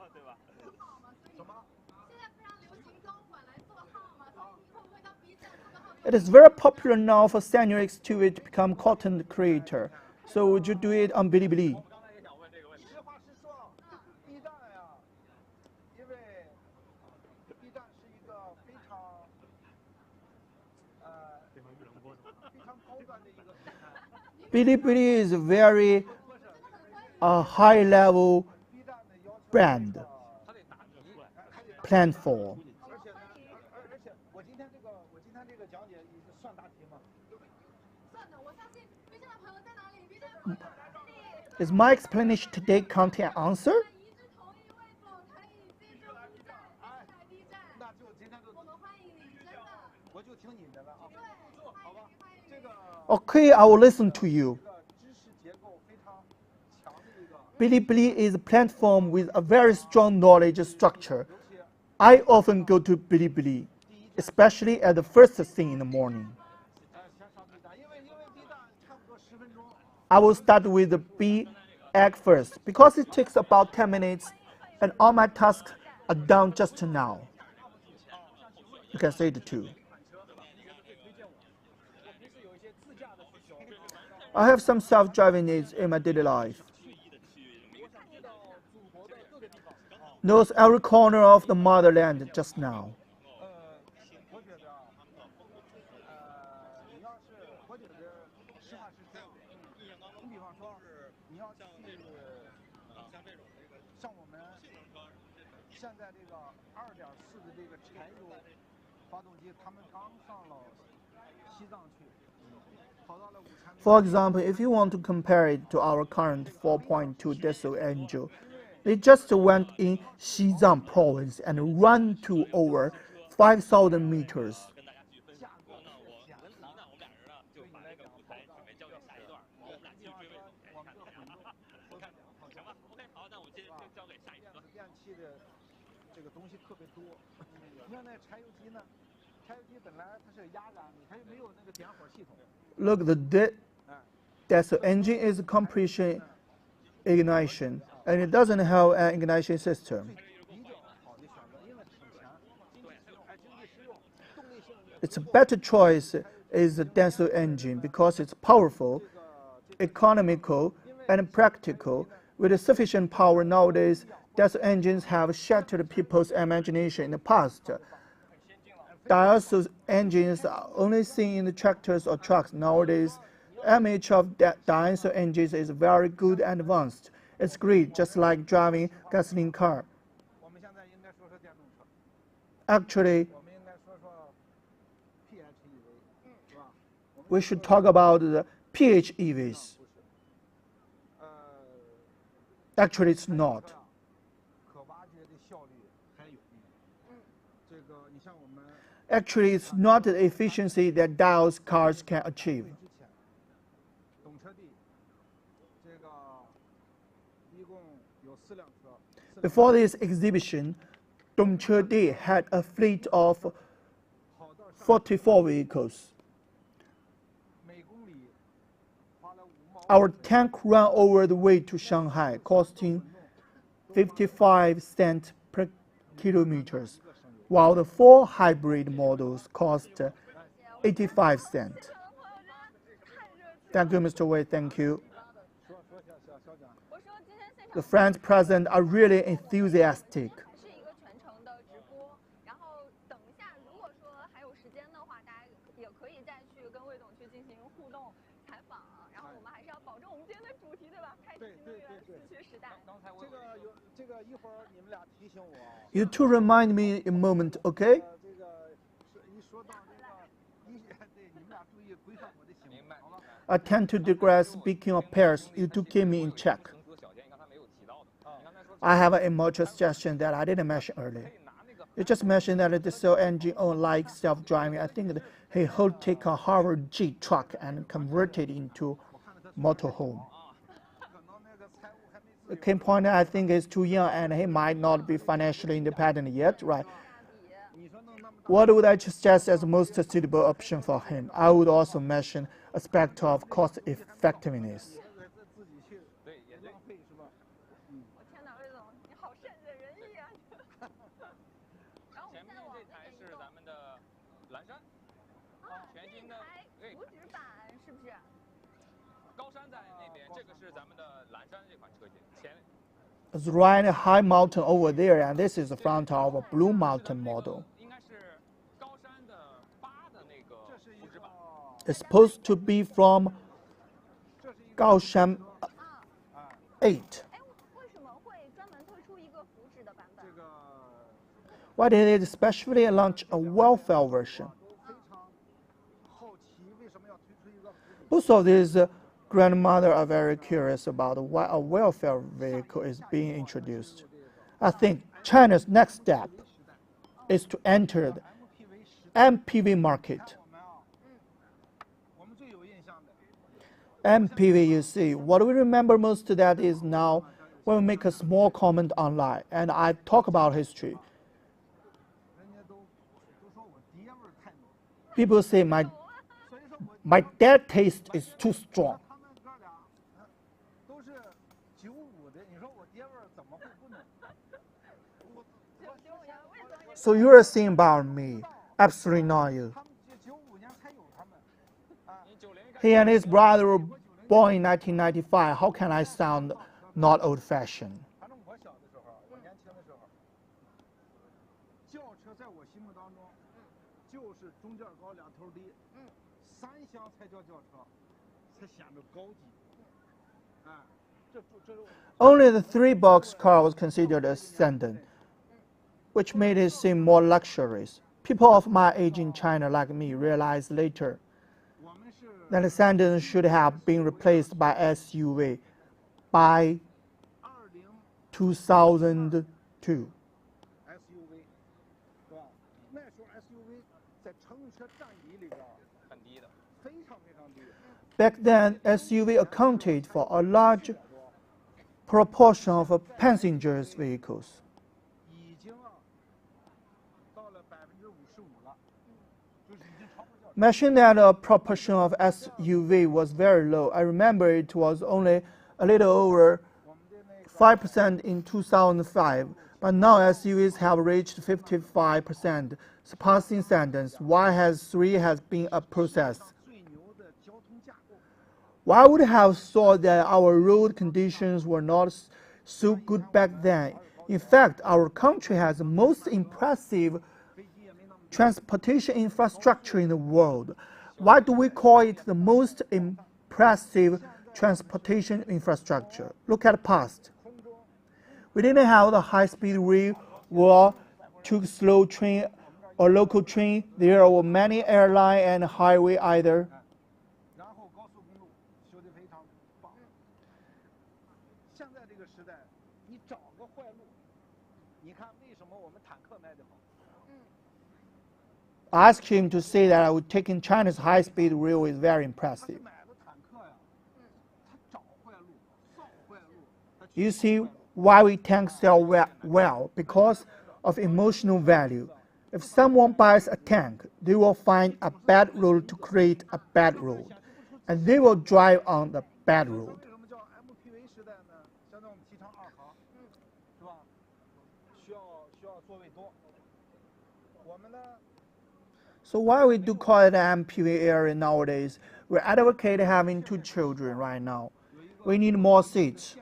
It is very popular now for senior executive to become content creator. So would you do it on Bilibili? Bilibili is a very high-level brand platform. Is my explanation today content answer? Okay, I will listen to you. Bilibili is a platform with a very strong knowledge structure. I often go to Bilibili, especially at the first thing in the morning. I will start with the B egg first, because it takes about 10 minutes and all my tasks are done just now. You can say it too. I have some self-driving needs in my daily life. Knows every corner of the motherland just now. For example, if you want to compare it to our current 4.2 diesel engine, they just went in Xizang province and ran to over 5,000 meters. Look, the diesel engine is a compression ignition, and it doesn't have an ignition system. Its a better choice is the diesel engine because it's powerful, economical, and practical. With sufficient power nowadays, diesel engines have shattered people's imagination in the past. Diesel engines are only seen in the tractors or trucks. Nowadays, the image of diesel engines is very good and advanced. It's great, just like driving a gasoline car. Actually, we should talk about the PHEVs. Actually, it's not. Actually, it's not the efficiency that diesel cars can achieve. Before this exhibition, Dongche had a fleet of 44 vehicles. Our tank ran over the way to Shanghai, costing 55 cents per kilometers, while the 4 hybrid models cost 85 cents. Thank you, Mr. Wei. Thank you. The friends present are really enthusiastic.
我们还是要保证我们今天的主题，对吧？开启新能源四驱时代。
这个一会儿你们俩提醒我。
You two remind me a moment, okay?
这个一说到这个对你们俩注意规范我的行为，好吧？
I tend to digress. Speaking of pairs, you two keep me in check. I have an immature suggestion that I didn't mention earlier. You just mentioned that the cell engine own like self-driving. I think that he would take a Harvard G truck and convert it into motorhome. The key point, I think, is too young and he might not be financially independent yet, right? What would I suggest as the most suitable option for him? I would also mention aspect of cost effectiveness.
我天哪，魏总，你好善解人意啊！然后我们再往那边移动。咱们的蓝山，全新的福祉版是不是？高山在那边，这个是咱们的蓝山这款车型。前
It's right high mountain over there, and this is the front of a blue mountain model.
应该是高山的8的那个福祉版。
It's supposed to be from Gaoshan 8.
哎，为什么会专门推出一个福祉的版本？
Why did it especially launch a welfare version? Both of these grandmother are very curious about why a welfare vehicle is being introduced. I think China's next step is to enter the MPV market. MPV, you see, what we remember most of that is now when we make a small comment online and I talk about history. People say my dad taste is too strong. So you are saying about me, absolutely not you. He and his brother were born in 1995. How can I sound not old-fashioned?
反正我小的时候，我年轻的时候，轿车在我心目当中，就是中间高两头低，3厢才叫轿车，才显得高级。哎，这。
Only the 3-box car was considered a sedan, which made it seem more luxurious. People of my age in China, like me, realized later that the sedan should have been replaced by SUV by 2002. Back then, SUV accounted for a large proportion of passengers' vehicles. Mention that a proportion of SUV was very low. I remember it was only a little over 5% in 2005, but now SUVs have reached 55%, surpassing sedans. Why has 3 has been a process? Why would have thought that our road conditions were not so good back then? In fact, our country has the most impressive transportation infrastructure in the world. Why do we call it the most impressive transportation infrastructure? Look at the past. We didn't have the high-speed rail or took slow train or local train. There were many airline and highway either. I asked him to say that I would take in China's high-speed rail is very impressive. You see why we tanks sell well, because of emotional value. If someone buys a tank, they will find a bad road to create a bad road, and they will drive on the bad road. So why we do call it an MPV area nowadays? We advocate having 2 children right now. We need more seats.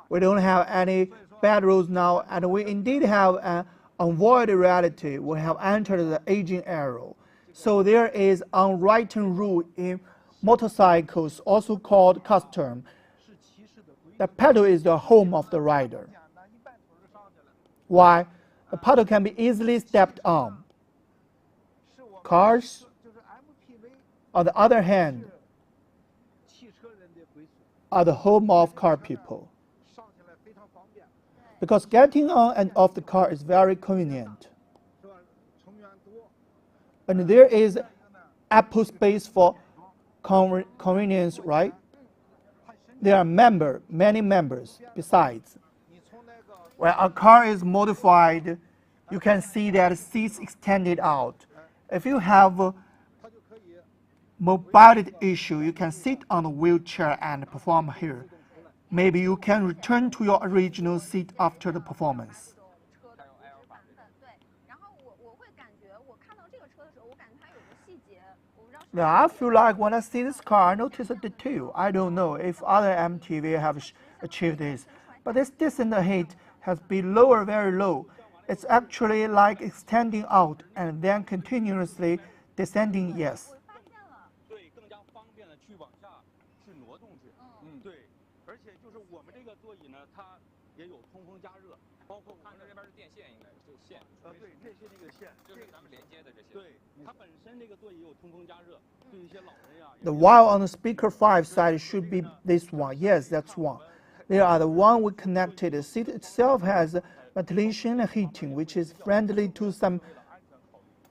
We don't have any bad roads now, and we indeed have an unavoided reality. We have entered the aging era. So there is unwritten rule in motorcycles, also called custom. The pedal is the home of the rider. Why? The pedal can be easily stepped on. Cars, on the other hand, are the home of car people. Because getting on and off the car is very convenient. And there is ample space for convenience, right? There are many members besides. When a car is modified, you can see that seats extended out. If you have a mobility issue, you can sit on a wheelchair and perform here. Maybe you can return to your original seat after the performance. Now, I feel like when I see this car, I notice a detail. I don't know if other MTV have achieved this, but this descent height has been lower, very low. It's actually like extending out and then continuously descending, yes. The wire on the speaker 5 side should be this one. Yes, that's one. They are the one we connected. The seat itself has ventilation and heating, which is friendly to some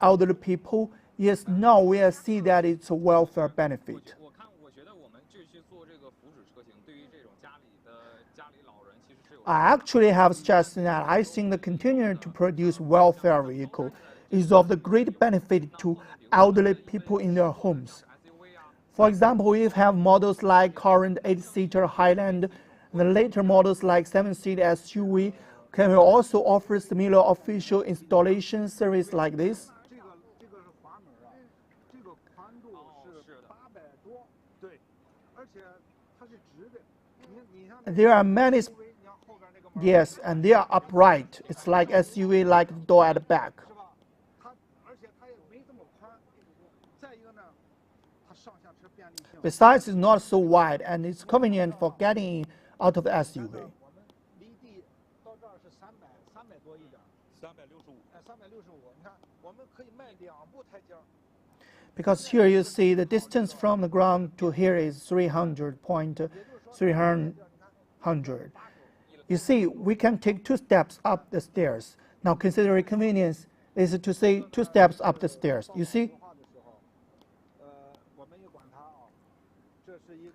elderly people. Yes, now we see that it's a welfare benefit. I actually have suggested that I think the continuing to produce welfare vehicle is of the great benefit to elderly people in their homes. For example, we have models like current 8-seater Highland and the later models like 7-seater SUV can also offer similar official installation service like this. There are many, yes, and they are upright. It's like SUV, like the door at the back. Besides, it's not so wide and it's convenient for getting out of the SUV. Because here you see the distance from the ground to here is 300. You see, we can take 2 steps up the stairs. Now, considering convenience, is to say 2 steps up the stairs. You see?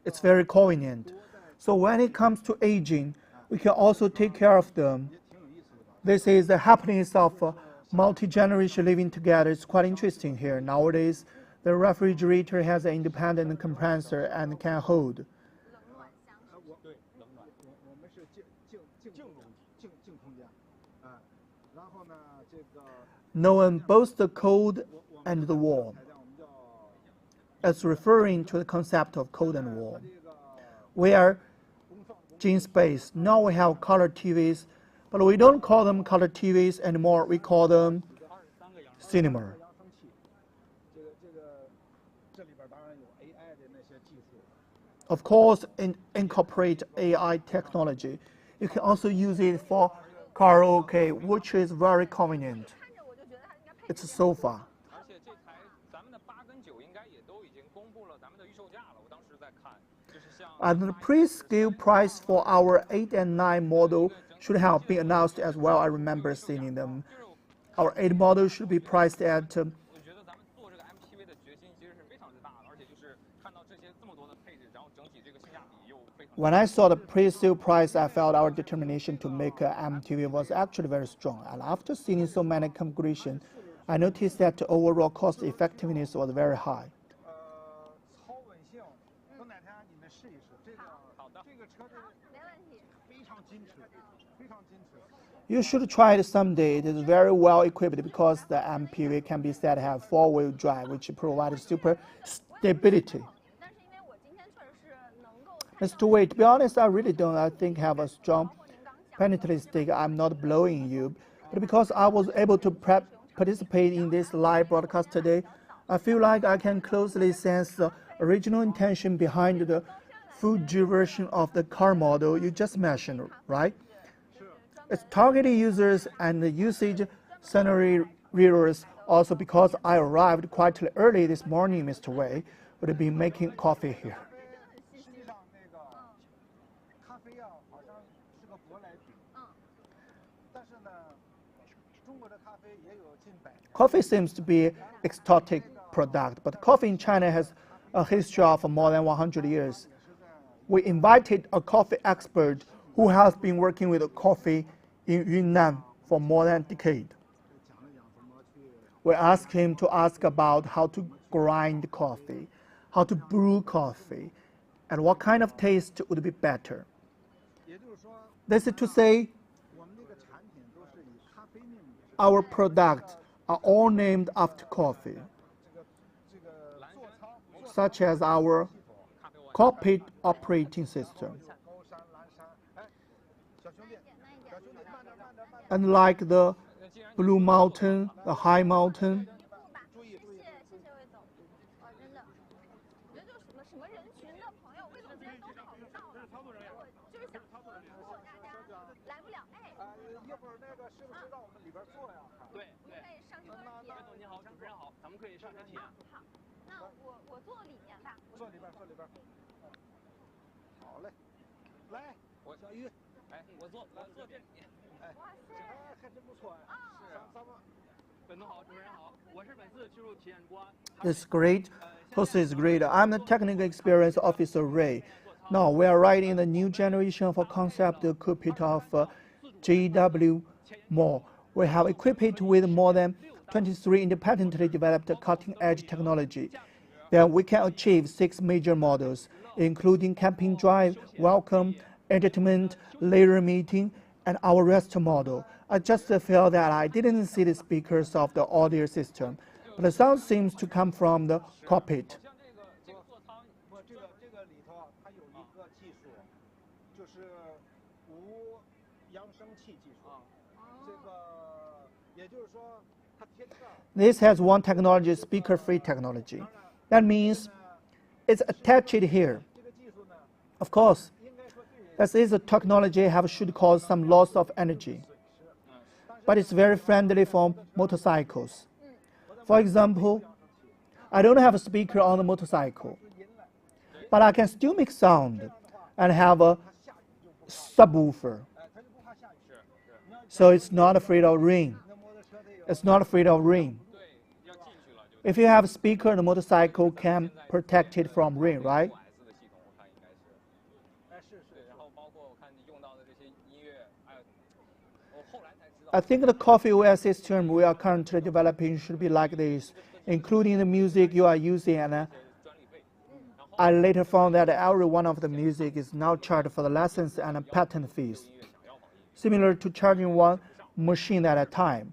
It's very convenient. So when it comes to aging, we can also take care of them. This is the happiness of multi-generation living together. It's quite interesting here. Nowadays, the refrigerator has an independent compressor and can hold. Knowing both the cold and the warm. It's referring to the concept of cold and warm. We are in space. Now we have color TVs, but we don't call them color TVs anymore. We call them cinema. Of course, incorporate AI technology. You can also use it for karaoke, which is very convenient. It's a sofa. And the pre-scale price for our 8 and 9 model should have been announced as well. I remember seeing them. Our 8 model should be priced at when I saw the pre-sale price, I felt our determination to make an MTV was actually very strong. And after seeing so many configurations, I noticed that the overall cost effectiveness was very high. You should try it someday. It is very well equipped because the MPV can be said to have 4-wheel drive, which provides super stability. Mr. Wei, to be honest, I really don't, I think, have a strong penetrating stick. I'm not blowing you, but because I was able to participate in this live broadcast today, I feel like I can closely sense the original intention behind the Fuji version of the car model you just mentioned, right? It's targeted users and the usage scenarios. Also, because I arrived quite early this morning, Mr. Wei would be making coffee here. Coffee seems to be an exotic product, but coffee in China has a history of more than 100 years. We invited a coffee expert who has been working with coffee in Yunnan for more than a decade. We asked him to ask about how to grind coffee, how to brew coffee, and what kind of taste would be better. This is to say, our products are all named after coffee, such as our cockpit operating system. Unlike the Blue Mountain, the High Mountain, It's great. Host is great. I'm the technical experience officer Ray. Now we are writing the new generation of a concept cockpit of GWM. We have equipped it with more than 23 independently developed cutting-edge technology. Then we can achieve 6 major models, including camping drive, welcome, entertainment, layer meeting, and our rest model. I just feel that I didn't see the speakers of the audio system, but the sound seems to come from the cockpit. This has one technology, speaker-free technology. That means it's attached here. Of course, as is a technology should cause some loss of energy, but it's very friendly for motorcycles. For example, I don't have a speaker on the motorcycle, but I can still make sound and have a subwoofer. So it's not afraid of rain. It's not afraid of rain. If you have a speaker, the motorcycle can protect it from rain, right? I think the coffee OS system we are currently developing should be like this, including the music you are using, and I later found that every one of the music is now charged for the license and patent fees, similar to charging one machine at a time.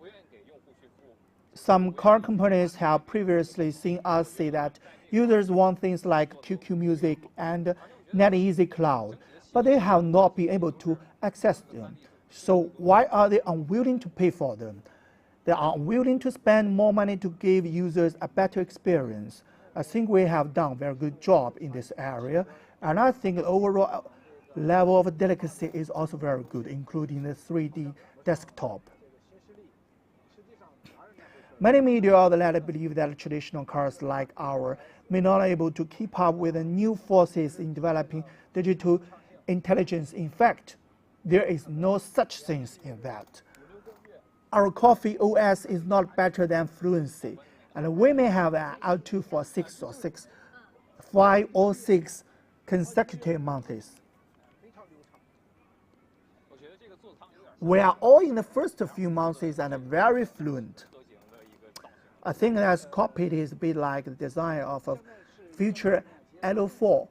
Some car companies have previously seen us say that users want things like QQ Music and NetEasy Cloud, but they have not been able to access them. So why are they unwilling to pay for them? They are unwilling to spend more money to give users a better experience. I think we have done a very good job in this area, and I think the overall level of delicacy is also very good, including the 3D desktop. Many media outlets believe that traditional cars like ours may not be able to keep up with the new forces in developing digital intelligence. In fact, there is no such thing in that. Our coffee OS is not better than fluency, and we may have an L2 for 5 or 6 consecutive months. We are all in the first few months and very fluent. I think that cockpit is a bit like the design of a future L4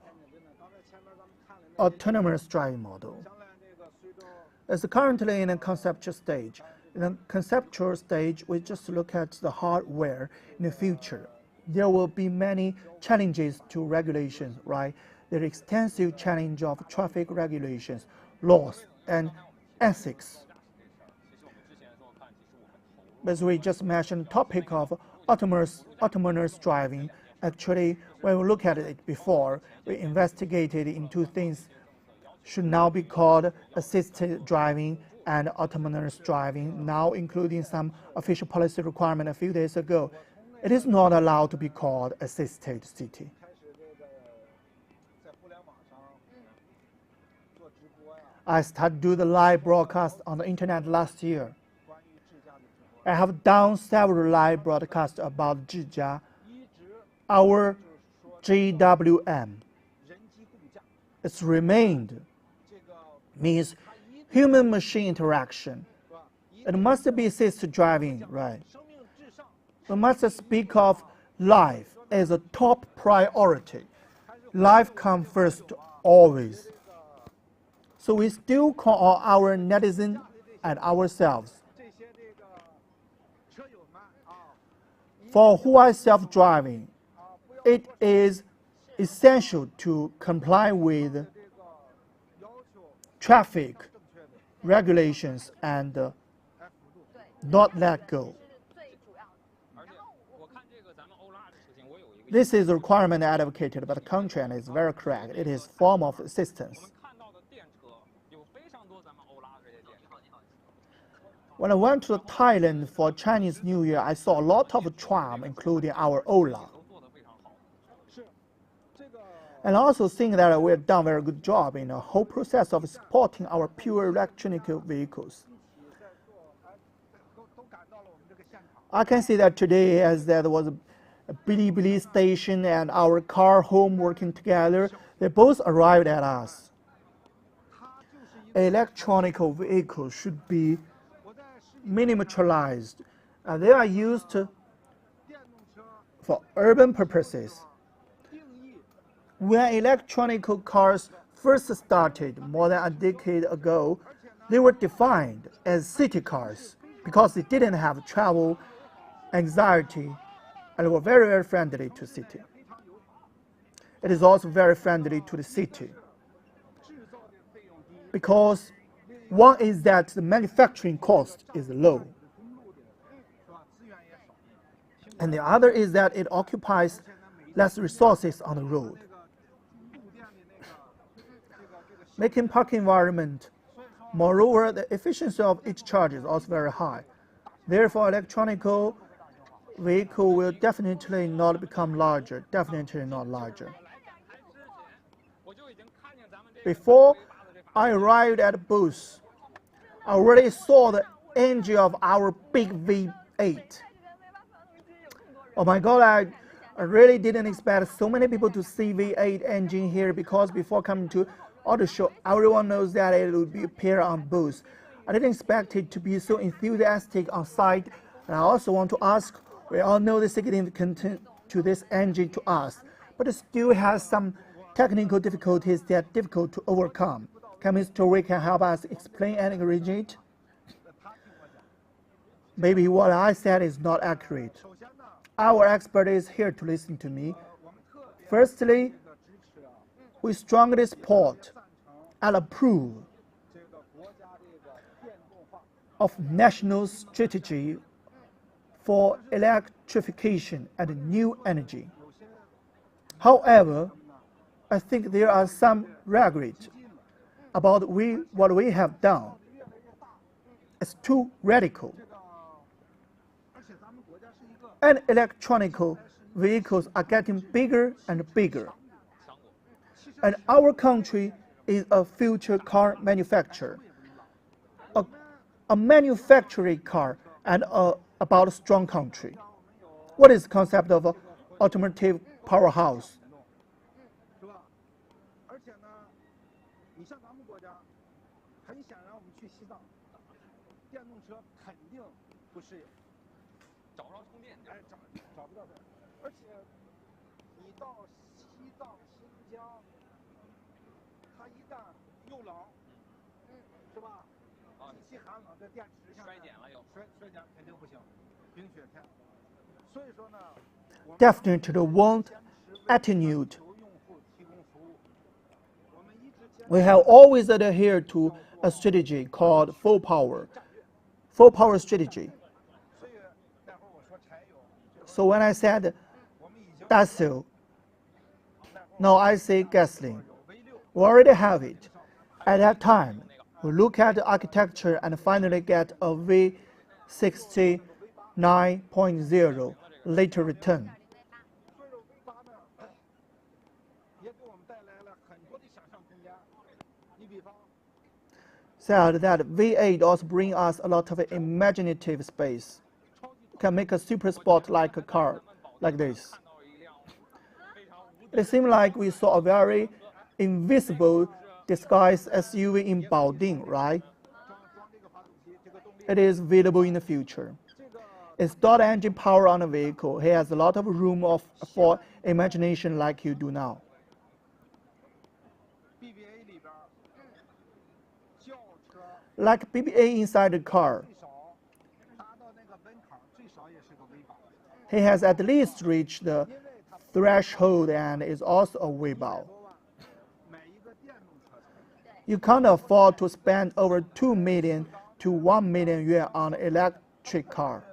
autonomous driving model. It's currently in a conceptual stage. In the conceptual stage, we just look at the hardware in the future. There will be many challenges to regulations, right? The extensive challenge of traffic regulations, laws, and ethics. But we just mentioned the topic of autonomous driving. Actually, when we look at it before, we investigated into things should now be called assisted driving and autonomous driving, now including some official policy requirement a few days ago. It is not allowed to be called assisted city. I started to do the live broadcast on the internet last year. I have done several live broadcasts about Zhijia, our GWM. It's remained, means human-machine interaction. It must be assisted driving, right? We must speak of life as a top priority. Life comes first always. So we still call our netizens and ourselves. For who are self-driving, it is essential to comply with traffic regulations and not let go. This is a requirement advocated by the country and is very correct. It is a form of assistance. When I went to Thailand for Chinese New Year, I saw a lot of tram, including our Ola. And I also think that we have done a very good job in the whole process of supporting our pure electronic vehicles. I can see that today, as there was a Bilibili station and our car home working together, they both arrived at us. Electronic vehicles should be miniaturized. They are used for urban purposes. When electronic cars first started more than a decade ago, they were defined as city cars because they didn't have travel anxiety and were very, very friendly to city. It is also very friendly to the city because one is that the manufacturing cost is low, and the other is that it occupies less resources on the road, making parking environment. Moreover, the efficiency of each charge is also very high. Therefore, electronic vehicle will definitely not become larger, definitely not larger. Before I arrived at the booth, I already saw the engine of our big V8. Oh my God, I really didn't expect so many people to see V8 engine here because before coming to auto show, everyone knows that it would appear on booth. I didn't expect it to be so enthusiastic on site. And I also want to ask, we all know the significance to this engine to us, but it still has some technical difficulties that are difficult to overcome. Can Mr. Wei can help us explain and encourage it? Maybe what I said is not accurate. Our expert is here to listen to me. Firstly, we strongly support and approve of national strategy for electrification and new energy. However, I think there are some regret about what we have done. It's too radical. And electronic vehicles are getting bigger and bigger. And our country is a future car manufacturer. A manufacturing car and about a strong country. What is the concept of an automotive powerhouse? Definitely won't attenuate. We have always adhered to a strategy called full power strategy. So when I said diesel, now I say gasoline. We already have it. At that time, we look at the architecture and finally get a V69.0 later return. Said that V8 also brings us a lot of imaginative space. You can make a super sport like a car, like this. It seems like we saw a very invisible disguised SUV in Baoding, right? It is available in the future. Installed engine power on the vehicle. He has a lot of room for imagination like you do now. Like BBA inside the car, he has at least reached the threshold and is also a Weibao. You can't afford to spend over 2 million to 1 million yuan on an electric car.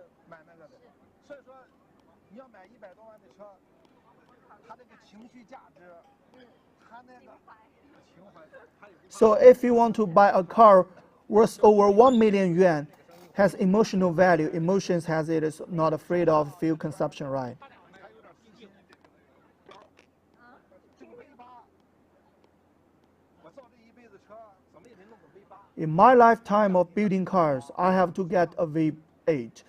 So if you want to buy a car worth over 1 million yuan, has emotional value. Emotions has it is not afraid of fuel consumption, right? In my lifetime of building cars, I have to get a V8.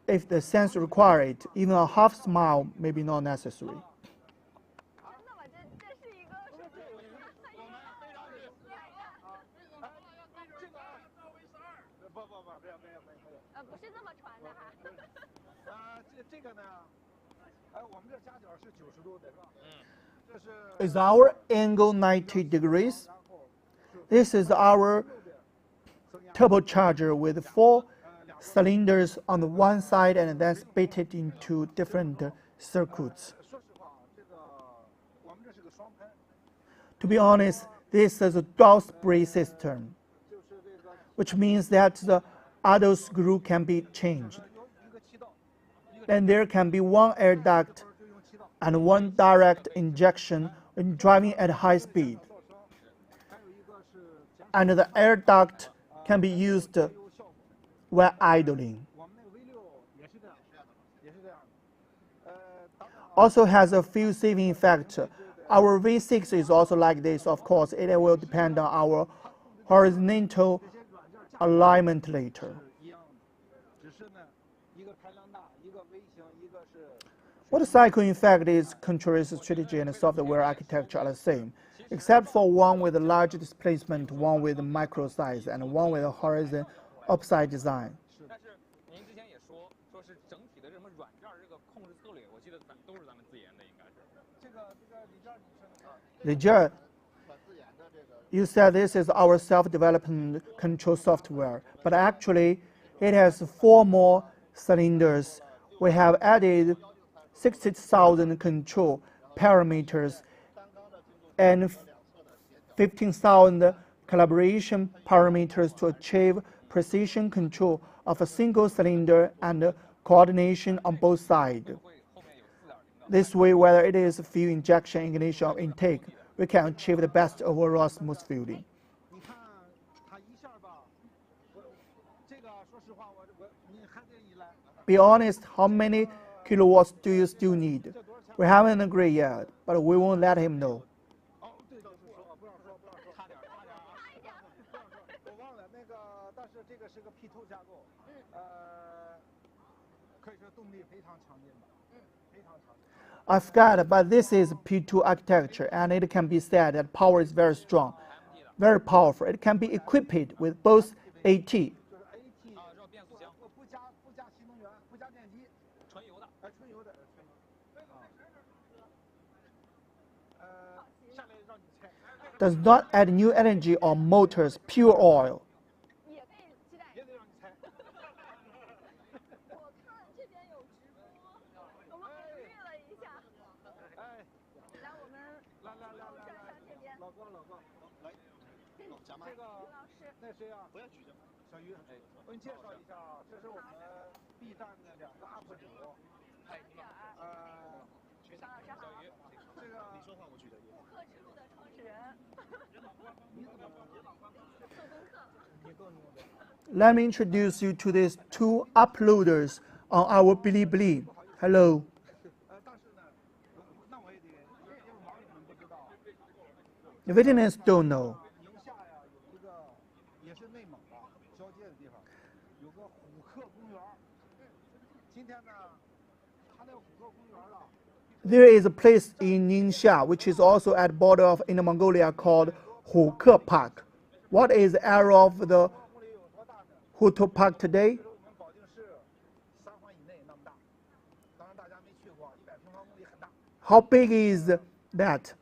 If the sense require it, even a half smile may be not necessary. Is our angle 90 degrees? This is our turbocharger with 4 cylinders on the one side and then split it into different circuits. To be honest, this is a dual spray system, which means that the other screw can be changed. Then there can be one air duct and one direct injection when driving at high speed. And the air duct can be used when idling. Also has a fuel saving effect. Our V6 is also like this. Of course, it will depend on our horizontal alignment later. Motorcycle, in fact, is control strategy and software architecture are the same, except for one with a large displacement, one with micro size, and one with a horizon upside design. Leger, you said this is our self-developed control software, but actually it has 4 more cylinders. We have added 60,000 control parameters and 15,000 calibration parameters to achieve precision control of a single cylinder and coordination on both sides. This way, whether it is fuel injection, ignition, or intake, we can achieve the best overall smooth fueling. Be honest, how many kilowatts do you still need? We haven't agreed yet, but we won't let him know. I forgot, but this is P2 architecture, and it can be said that power is very strong, very powerful. It can be equipped with both AT. Does not add new energy or motors, pure oil. Let me introduce you to these two uploaders on our Bilibili. Hello.
但是呢，那我也得，因为网友们不知道，
The Vietnamese don't know.
宁夏呀有一个也是内蒙的交界的地方，有个虎克公园。今天呢，他那个虎克公园啊，
There is a place in Ningxia, which is also at the border of Inner Mongolia, called Huke Park. What is the area of the Huke Park today?
我们保定市3环以内那么大，当然大家没去过，100平方公里很大。
How big is that?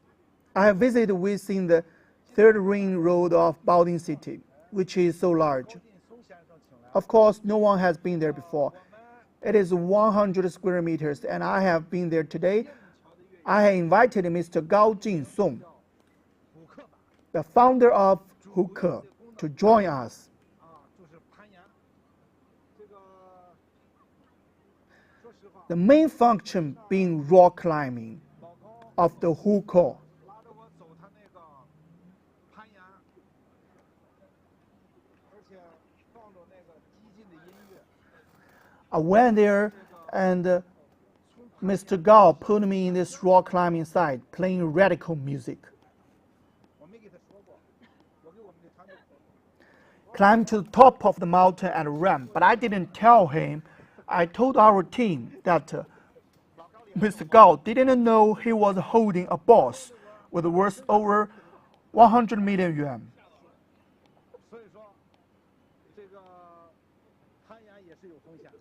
I have visited within the third ring road of Baoding City, which is so large. Of course, no one has been there before. It is 100 square meters, and I have been there today. I have invited Mr. Gao Jinsong, the founder of Huke, to join us.
啊，就是攀岩。这个，说实话，
The main function being rock climbing
老高
of the Huke.
拉着我走他那个攀岩，而且放着那个激进的音乐。
I went there and Mr. Gao put me in this rock climbing site playing radical music.
我没给他说过，我给我们的团队。
Climbed to the top of the mountain and ran, but I didn't tell him. I told our team that Mr. Gao didn't know he was holding a boss with worth over 100 million yuan.
所以说，这个攀岩也是有风险的，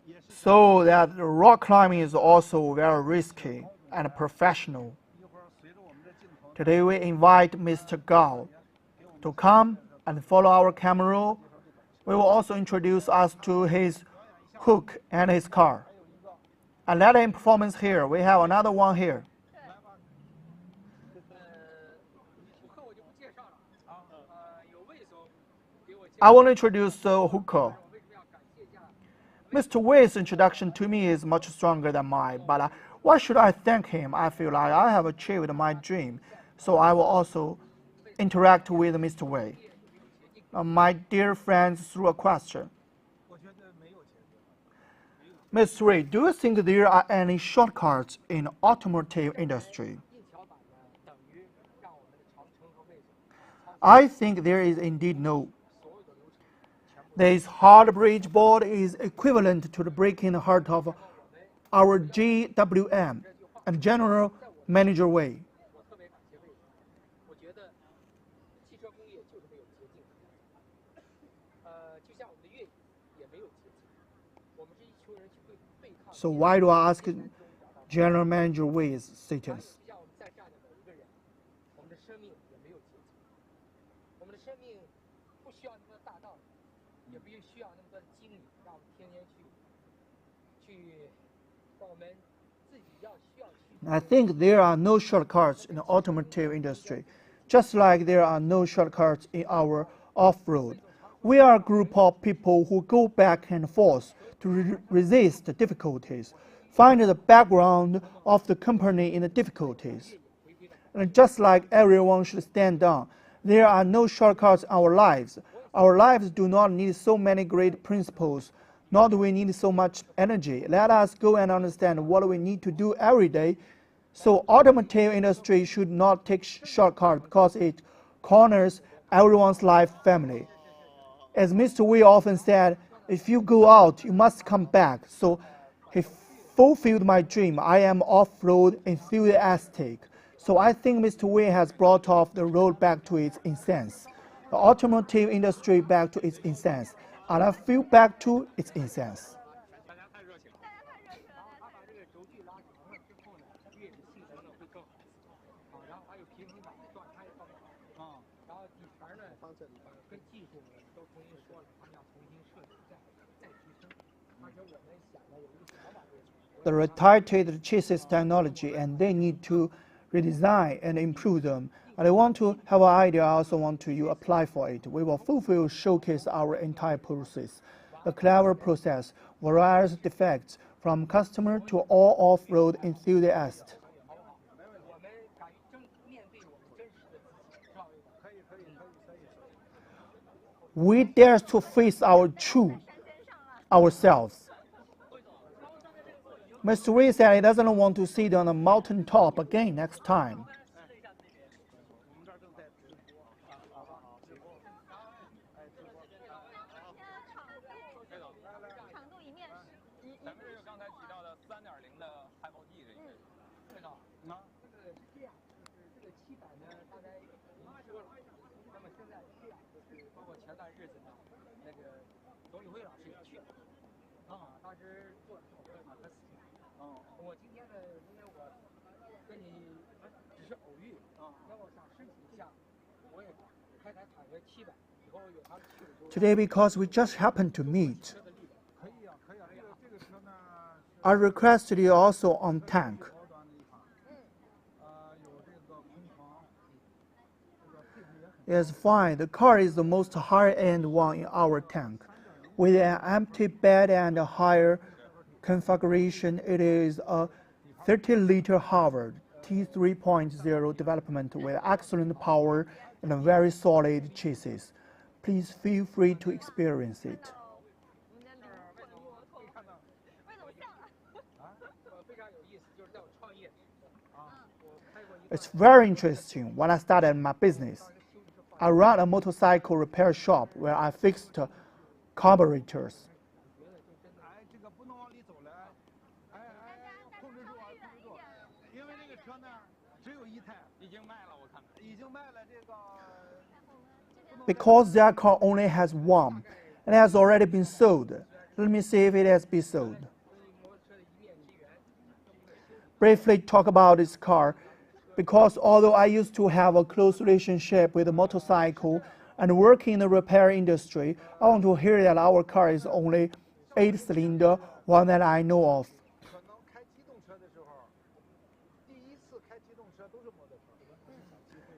也是。
So that rock climbing is also very risky and professional.
一会儿随着我们的镜头，
Today we invite Mr. Gao to come and follow our camera. We will also introduce us to his hook and his car. And let him performance here. We have another one here.
虎克我就不介绍了啊，有魏总给我介
I
绍，
want to introduce Hooker.
我为什么要感谢一下？
Mr. Wei's introduction to me is much stronger than mine, but why should I thank him? I feel like I have achieved my dream, so I will also interact with Mr. Wei. My dear friends, through a question.
我觉得没有前途。
Mr. Wei, do you think there are any shortcuts in automotive industry?
硬桥板呢，等于让我们的长城和魏总
I think there is indeed no.
所有的流程全部
This hard bridge board is equivalent to the breaking heart of our GWM and General Manager Wei.
我特别感谢魏总，我觉得汽车工业就是没有捷径可言。就像我们的越野也没有捷径，我们是一群人去对抗。
So why do I ask General Manager Wei's
就
statements?
像我们在下的每一个人，我们的生命也没有捷径，我们的生命不需要那么多大道理，也不需要那么多的经理，让我们天天去让我们自己需要去。
I think there are no shortcuts in the automotive industry, just like there are no shortcuts in our off-road. We are a group of people who go back and forth to resist the difficulties, find the background of the company in the difficulties. And just like everyone should stand down, there are no shortcuts in our lives. Our lives do not need so many great principles, nor do we need so much energy. Let us go and understand what we need to do every day. So automotive industry should not take shortcuts because it corners everyone's life family. As Mr. Wei often said, if you go out, you must come back. So he fulfilled my dream. I am off-road enthusiastic. So I think Mr. Wei has brought off the road back to its essence, the automotive industry back to its essence, and I feel back to its essence.
大家太热情了，他把这个轴距拉长了之后呢，越野性能呢会更好，然后还有平衡感状态也更好，然后底盘呢跟技术呢都重新说了，他们要重新设计再提升，而且我们想了有一个想法就是。
The retired chassis technology, and they need to redesign and improve them. And I want to have an idea. I also want to you apply for it. We will showcase our entire process, a clever process, various defects from customer to all off-road enthusiasts.
我们敢面对我们真实的自己，知道吗？可以。
we dare to face our true ourselves. Mr. Wei said he doesn't want to sit on a mountain top again next time. Today, because we just happened to meet, I requested you also on tank. It's fine. The car is the most high-end one in our tank. With an empty bed and a higher configuration, it is a 30-liter Harvard T3.0 development with excellent power and a very solid chassis. Please feel free to experience it. It's very interesting. When I started my business, I ran a motorcycle repair shop where I fixed carburetors. Because that car only has one, it has already been sold. Let me see if it has been sold. Briefly talk about this car, because although I used to have a close relationship with a motorcycle and work in the repair industry, I want to hear that our car is only 8-cylinder, one that I know of.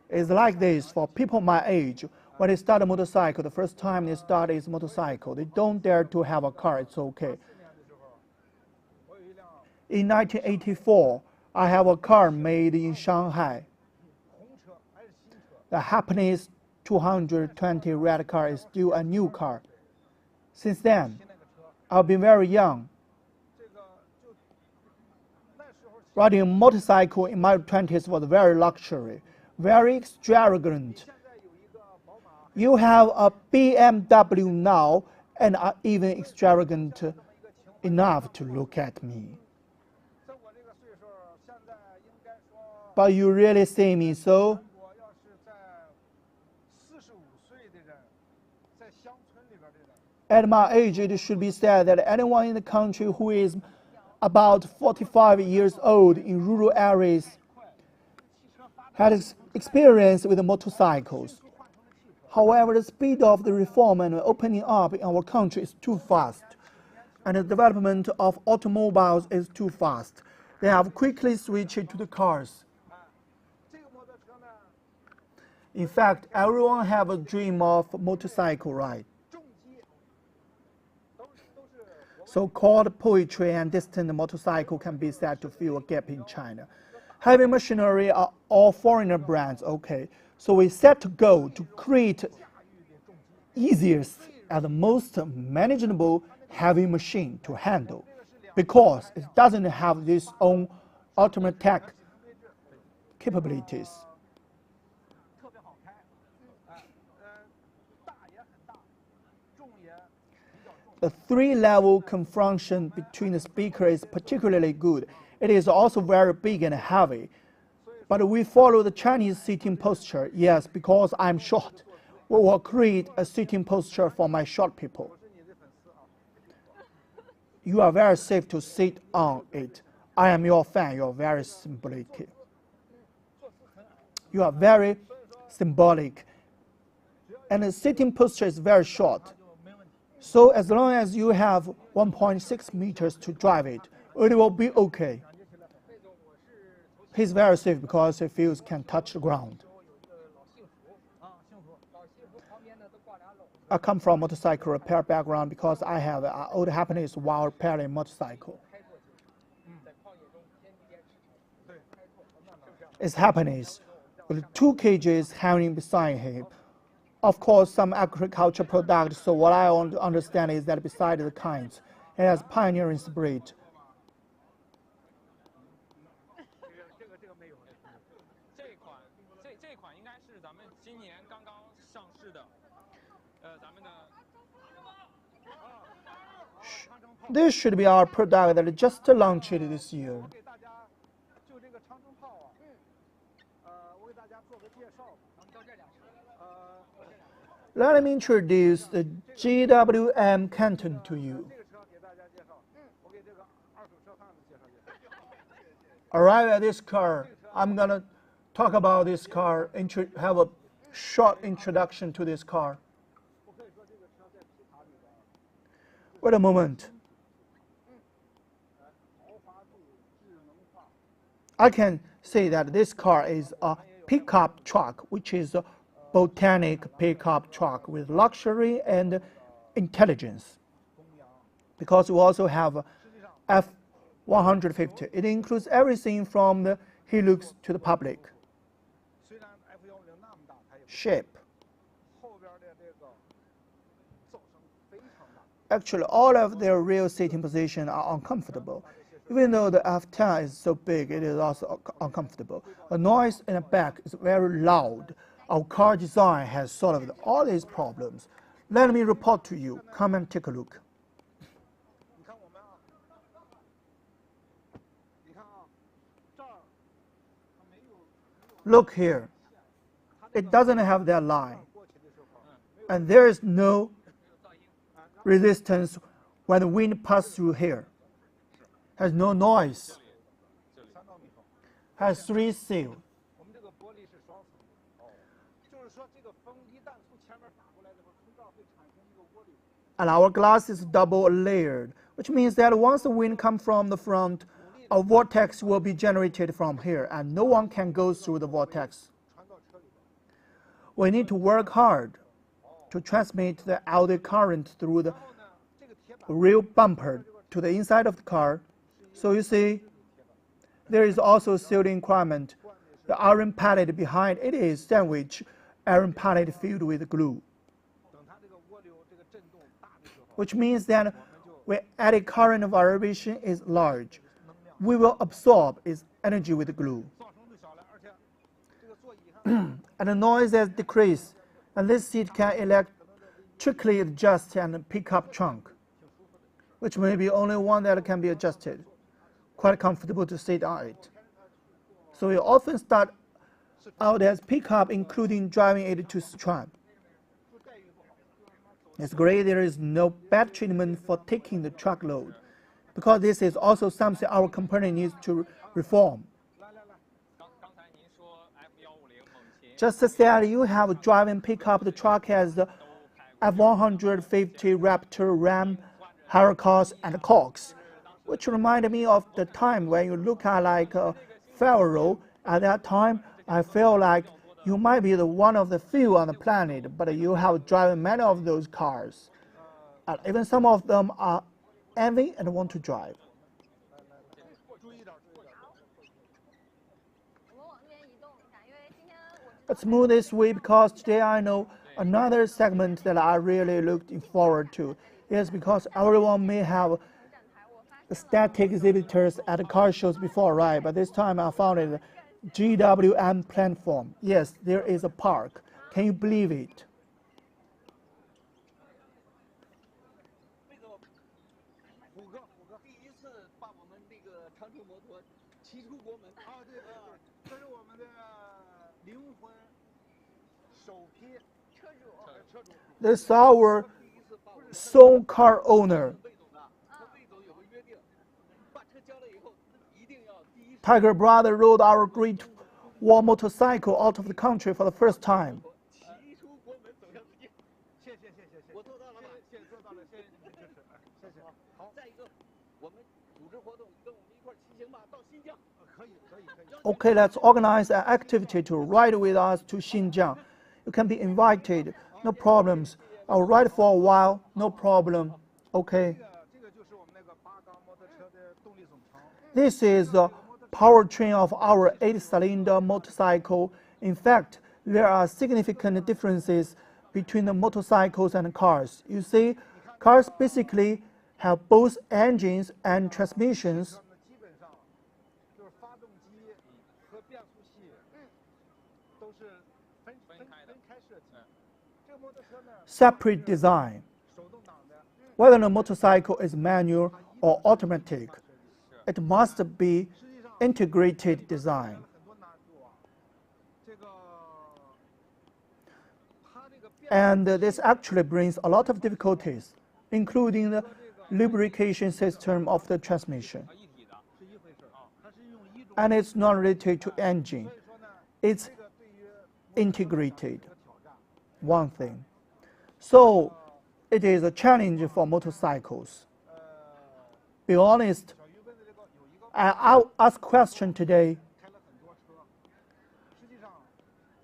It's like this for people my age. When they start a motorcycle, the first time they start is motorcycle. They don't dare to have a car, it's okay. In 1984, I have a car made in Shanghai. The Happiness 220 red car is still a new car. Since then, I've been very young. Riding a motorcycle in my 20s was very luxury, very extravagant. You have a BMW now and are even extravagant enough to look at me. But you really see me so? At my age, it should be said that anyone in the country who is about 45 years old in rural areas has experience with motorcycles. However, the speed of the reform and opening up in our country is too fast, and the development of automobiles is too fast. They have quickly switched to the cars. In fact, everyone have a dream of motorcycle ride. So-called poetry and distant motorcycle can be said to fill a gap in China. Heavy machinery are all foreigner brands, okay. So we set to go to create easiest and the most manageable heavy machine to handle, because it doesn't have its own ultimate tech capabilities. The 3-level configuration between the speakers is particularly good. It is also very big and heavy. But we follow the Chinese sitting posture. Yes, because I'm short. We will create a sitting posture for my short people. You are very safe to sit on it. I am your fan. You are very symbolic. You are very symbolic. And the sitting posture is very short. So as long as you have 1.6 meters to drive it, it will be okay. He's very safe because his feels can touch the ground. I come from motorcycle repair background because I have an old Happiness while repairing motorcycle. It's Happiness with 2 kgs hanging beside him. of course, some agriculture products. So what I want to understand is that besides the kinds, it has pioneering spirit.
这个没有。这款应该是咱们今年刚刚上市的，咱们的。
This should be our product that just launched this year.
我给大家就这个长征炮啊，我给大家做个介绍。到这两车。
Let me introduce the GWM Canton to you.
这个车给大家介绍。我给这个二手车贩子介绍介绍。
Arrive at this car. I'm gonna talk about this car. Have a short introduction to this car. Wait a moment. I can say that this car is a pickup truck, which is a botanic pickup truck with luxury and intelligence. Because we also have F-150. It includes everything from the helix to the public. Shape. Actually, all of their rear seating positions are uncomfortable. Even though the F10 is so big, it is also uncomfortable. The noise in the back is very loud. Our car design has solved all these problems. Let me report to you. Come and take a look. Look here. It doesn't have that line. And there is no resistance when the wind passes through here. Has no noise. Has 3 seals. And our glass is double layered, which means that once the wind comes from the front, a vortex will be generated from here, and no one can go through the vortex. We need to work hard to transmit the outlet current through the rear bumper to the inside of the car. So you see, there is also sealing requirement. The iron pallet behind it is sandwich iron pallet filled with glue, which means that when eddy current variation is large, we will absorb its energy with glue. And the noise has decreased, and this seat can electrically adjust and pick up trunk, which may be only one that can be adjusted. Quite comfortable to sit on it. So we often start out as pickup, including driving it to Sichuan. It's great there is no bad treatment for taking the truck load, because this is also something our company needs to reform. Just as that you have driving pickup, the truck has the F-150 Raptor, Ram, Hurricanes, and Cox, which reminded me of the time when you look at like a Pharaoh. At that time, I feel like you might be the one of the few on the planet, but you have driven many of those cars. And even some of them are envy and want to drive. Let's move this way, because today I know another segment that I really looked forward to. Yes, because everyone may have the static exhibitors at the car shows before, right? But this time I found it GWM platform. Yes, there is a park. Can you believe it? This is our sole car owner. Tiger Brother rode our Great Wall motorcycle out of the country for the first time. Okay, let's organize an activity to ride with us to Xinjiang. You can be invited, no problems. I'll ride for a while, no problem. Okay. This is the powertrain of our 8-cylinder motorcycle. In fact, there are significant differences between the motorcycles and cars. You see, cars basically have both engines and transmissions. Separate design. Whether the motorcycle is manual or automatic, it must be integrated design. And this actually brings a lot of difficulties, including the lubrication system of the transmission. And it's not related to engine. It's integrated, one thing. So it is a challenge for motorcycles. Be honest, I'll ask a question today.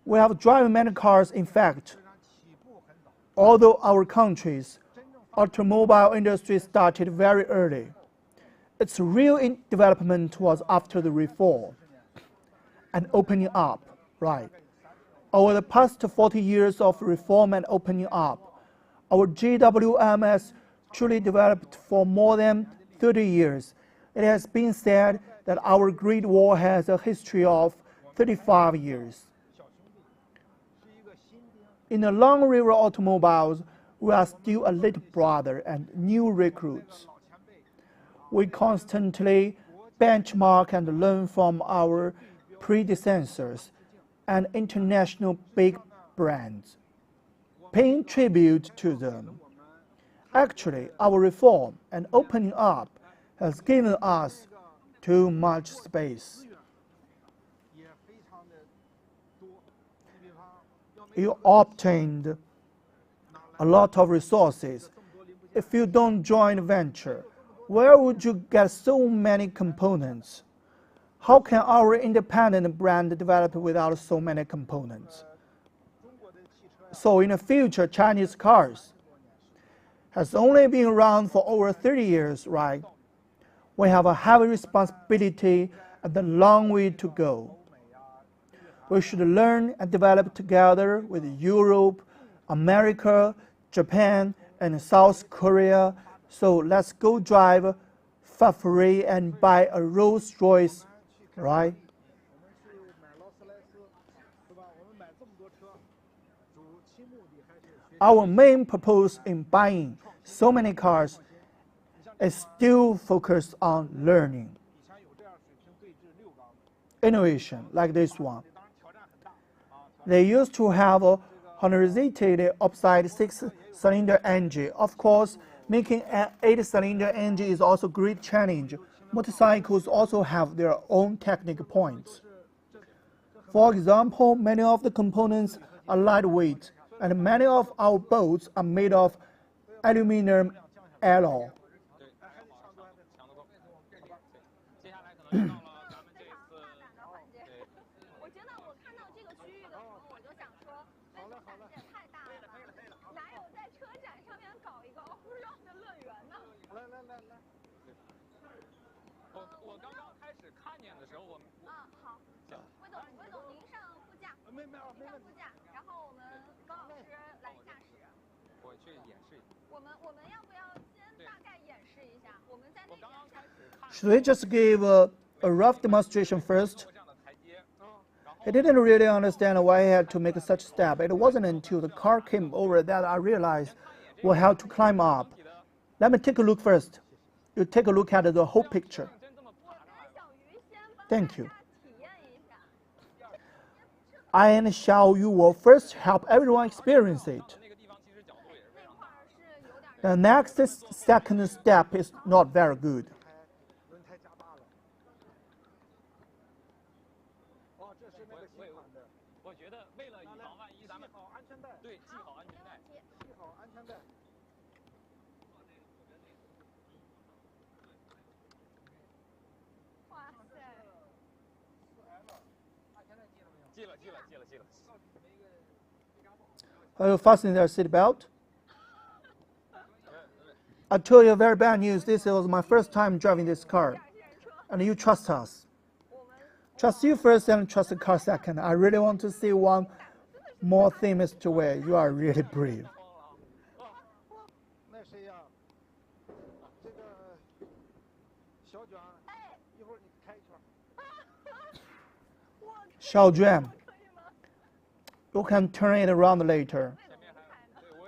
We have driven many cars, in fact. Although our country's automobile industry started very early, its real development was after the reform and opening up, right? Over the past 40 years of reform and opening up, our GWM has truly developed for more than 30 years. It has been said that our Great Wall has a history of 35 years. In the long river automobiles, we are still a little brother and new recruits. We constantly benchmark and learn from our predecessors and international big brands, paying tribute to them. Actually, our reform and opening up has given us too much space. You obtained a lot of resources. If you don't join the venture, where would you get so many components? How can our independent brand develop without so many components? So in the future, Chinese cars has only been around for over 30 years, right? We have a heavy responsibility and a long way to go. We should learn and develop together with Europe, America, Japan, and South Korea. So let's go drive Ferrari and buy a Rolls Royce, right? Our main purpose in buying so many cars is still focused on learning. Innovation, like this one. They used to have a horizontal upside 6-cylinder engine. Of course, making an 8-cylinder engine is also a great challenge. Motorcycles also have their own technical points. For example, many of the components are lightweight, and many of our boats are made of aluminum alloy. Should we just give a rough demonstration first? I didn't really understand why I had to make such a step. It wasn't until the car came over that I realized we had to climb up. Let me take a look first. You take a look at the whole picture. Thank you. I and Xiao Yu will first help everyone experience it. The next second step is not very good. Are you fastening their seatbelt? I tell you very bad news. This was my first time driving this car. And you trust us. Trust you first and trust the car second. I really want to see one More thing, Mr. Wei. You are really brave.
那谁呀？这个小卷，一会儿你开一圈。
Xiao Juan, you can turn it around later.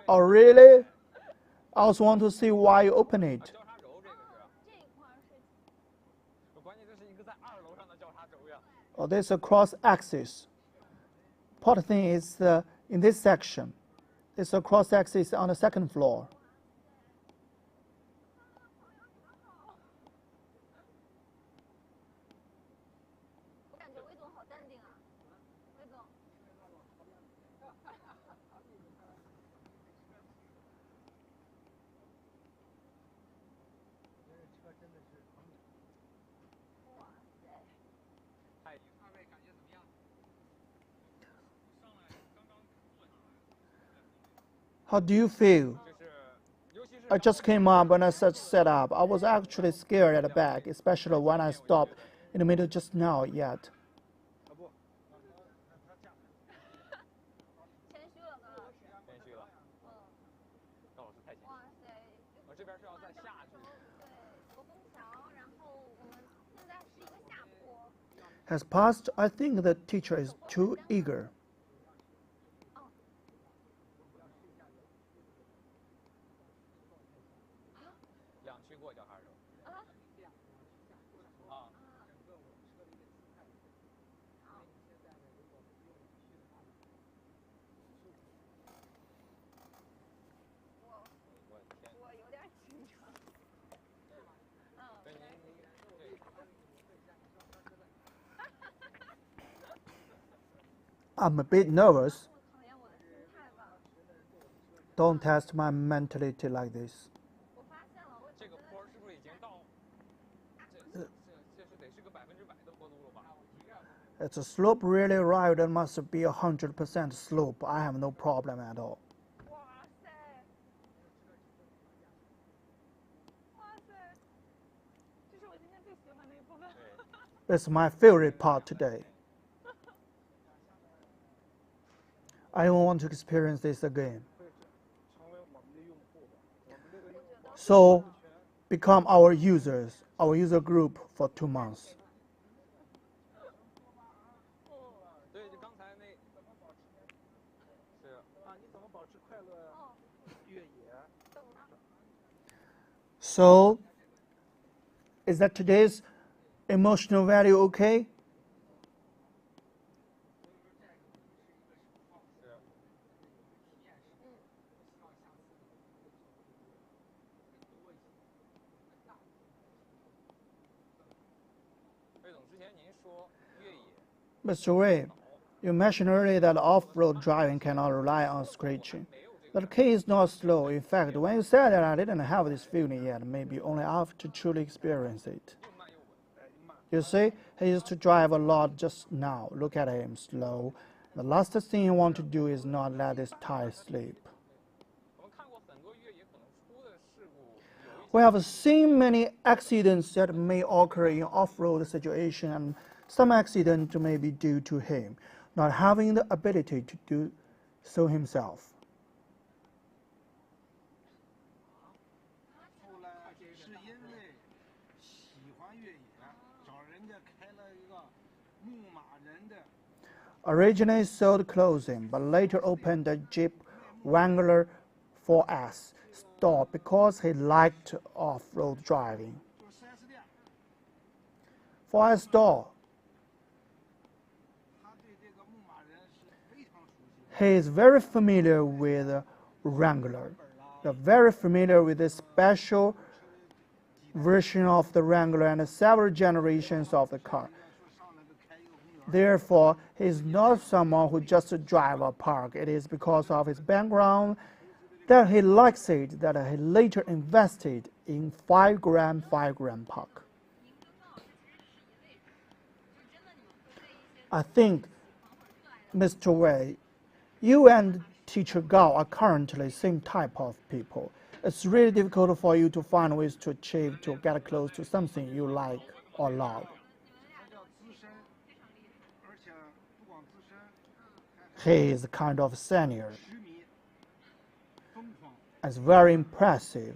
Oh, really? I also want to see why you open it. Oh, there's a cross axis. Part thing is in this section. It's a cross axis on the second floor. How do you feel? I just came up when I set up. I was actually scared at the back, especially when I stopped in the middle just now yet. Has passed, I think the teacher is too eager. I'm a bit nervous. Don't test my mentality like this. It's a slope really right, it must be 100% slope. I have no problem at all. It's my favorite part today. I don't want to experience this again. So, become our users, our user group for 2 months. So, is that today's emotional value okay? Mr. Wei, you mentioned earlier that off-road driving cannot rely on scratching. That key is not slow. In fact, when you said that, I didn't have this feeling yet, maybe only after truly experience it. You see, he used to drive a lot just now. Look at him, slow. The last thing you want to do is not let this tire slip. We have seen many accidents that may occur in off-road situation, and some accidents may be due to him not having the ability to do so himself. Originally sold clothing, but later opened a Jeep Wrangler 4S store because he liked off-road driving. 4S store. He is very familiar with Wrangler. They're very familiar with this special version of the Wrangler and several generations of the car. Therefore, he is not someone who just drives a park. It is because of his background that he likes it, that he later invested in 5-gram park. I think, Mr. Wei, you and Teacher Gao are currently same type of people. It's really difficult for you to find ways to achieve, to get close to something you like or love. He is kind of senior. It's very impressive,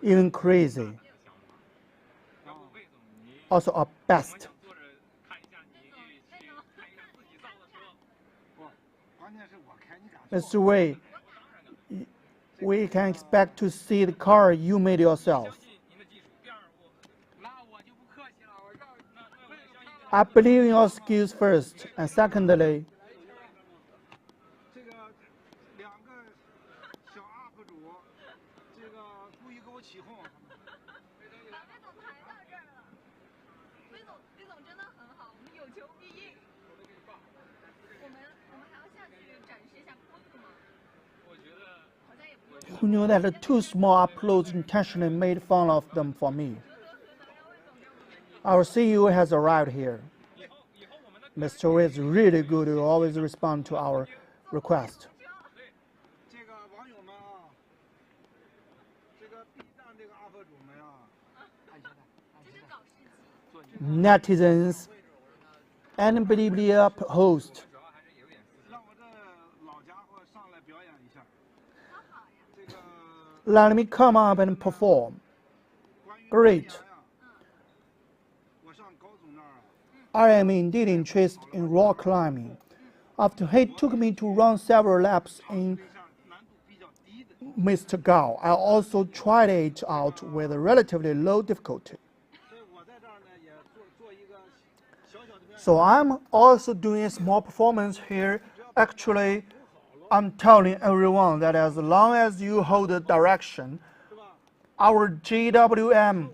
even crazy. Also a best. Mr. Wei, we can expect to see the car you made yourself. I believe in your skills first, and secondly, who knew that the two small uploads intentionally made fun of them for me. Our CEO has arrived here. Mr. Wei is really good. He always respond to our request. Netizens, unbelievably host. Let me come up and perform. Great. I am indeed interested in rock climbing. After he took me to run several laps in Mr. Gao, I also tried it out with relatively low difficulty. So I'm also doing a small performance here. Actually, I'm telling everyone that as long as you hold the direction, our GWM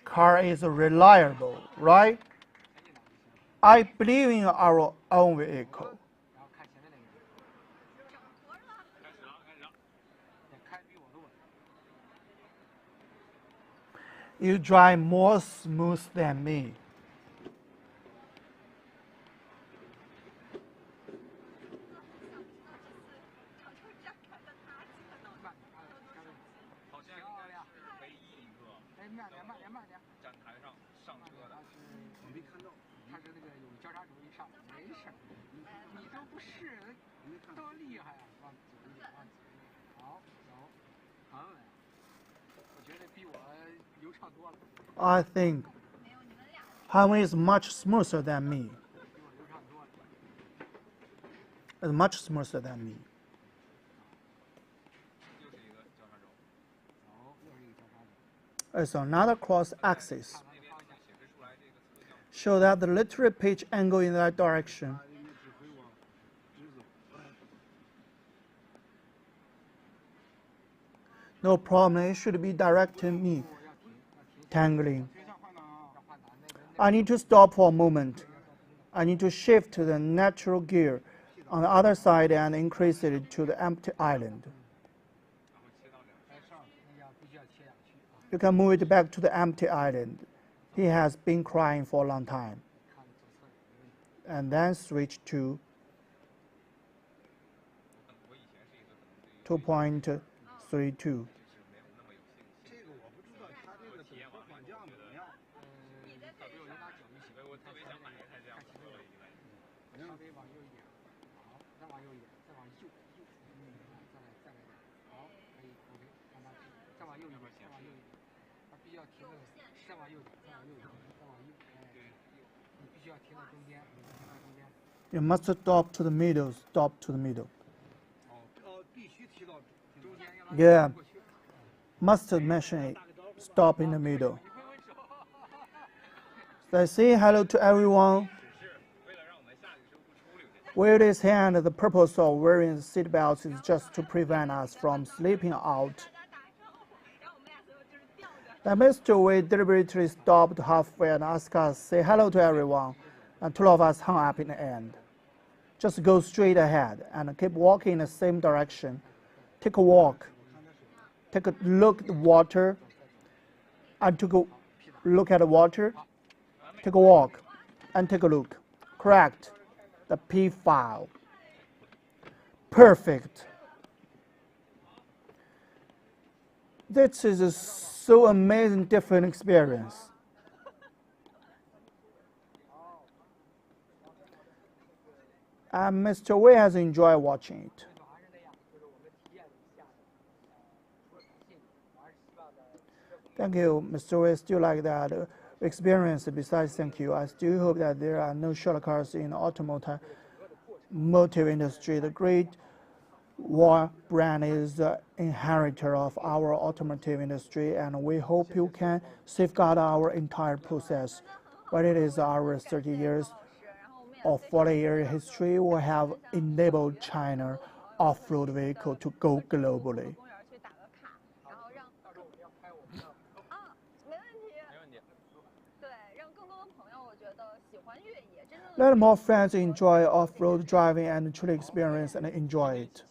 car is reliable, right? I believe in our own vehicle. You drive more smooth than me. I think Highway is much smoother than me. It's much smoother than me. It's another cross axis. Show that the literary pitch angle in that direction. No problem, it should be directing me. Tangling. I need to stop for a moment. I need to shift to the natural gear on the other side and increase it to the empty island. You can move it back to the empty island. He has been crying for a long time. And then switch to 2.32. You must stop to the middle, stop to the middle. Yeah, must mention it, stop in the middle. So say hello to everyone. With his hand, the purpose of wearing seatbelts is just to prevent us from slipping out. Then Mr. Wei deliberately stopped halfway and asked us, say hello to everyone, and two of us hung up in the end. Just go straight ahead and keep walking in the same direction. Take a walk. Take a look at the water. And take a look at the water. Take a walk and take a look. Correct. The P file. Perfect. This is a so amazing different experience. and Mr. Wei has enjoyed watching it. Thank you, Mr. Wei. Still like that experience. Besides, thank you. I still hope that there are no shortcuts in the automotive industry. The Great Wall brand is the inheritor of our automotive industry, and we hope you can safeguard our entire process. But it is our 30 years or 40-year history we have enabled China off-road vehicle to go globally. Let more friends enjoy off-road driving and truly experience and enjoy it.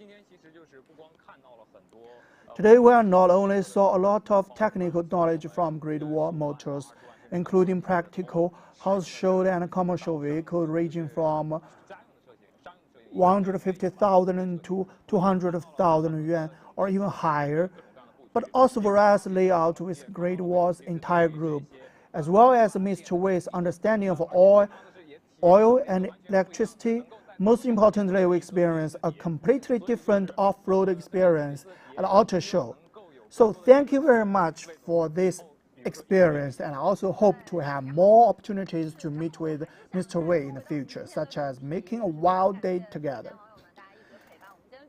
Today we not only saw a lot of technical knowledge from Great Wall Motors, including practical, house-sold and commercial vehicles ranging from 150,000 to 200,000 yuan or even higher, but also various layout with Great Wall's entire group, as well as Mr. Wei's understanding of oil and electricity. Most importantly, we experience a completely different off-road experience at Auto Show. So thank you very much for this experience, and I also hope to have more opportunities to meet with Mr. Wei in the future, such as making a wild day together.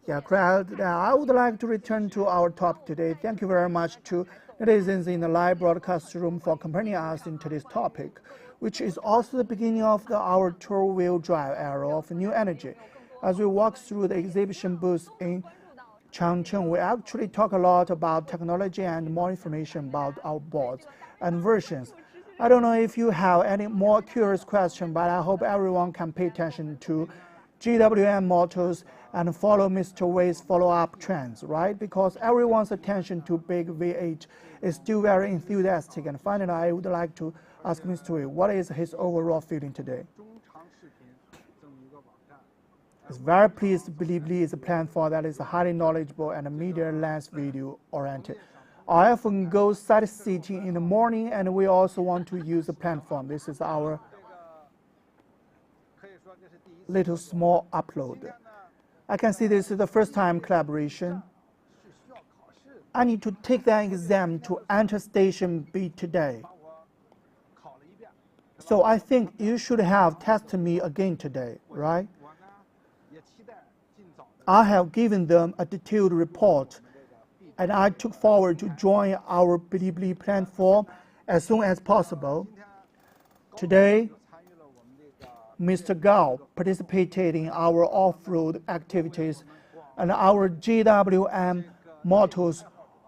Yeah, crowd, I would like to return to our topic today. Thank you very much to netizens in the live broadcast room for accompanying us in today's topic, which is also the beginning of our two-wheel drive era of new energy. As we walk through the exhibition booth in Changchun, we actually talk a lot about technology and more information about our boards and versions. I don't know if you have any more curious questions, but I hope everyone can pay attention to GWM motors and follow Mr. Wei's follow-up trends, right? Because everyone's attention to big V8 is still very enthusiastic. And finally, I would like to ask Mr. Wei, what is his overall feeling today? He's very pleased to believe Lee is a platform that is highly knowledgeable and media-lens video-oriented. I often go sightseeing in the morning, and we also want to use the platform. This is our little small upload. I can see this is the first time collaboration. I need to take that exam to enter Station B today. So I think you should have tested me again today, right? I have given them a detailed report, and I took forward to join our Bilibili platform as soon as possible. Today, Mr. Gao participated in our off-road activities, and our GWM Motors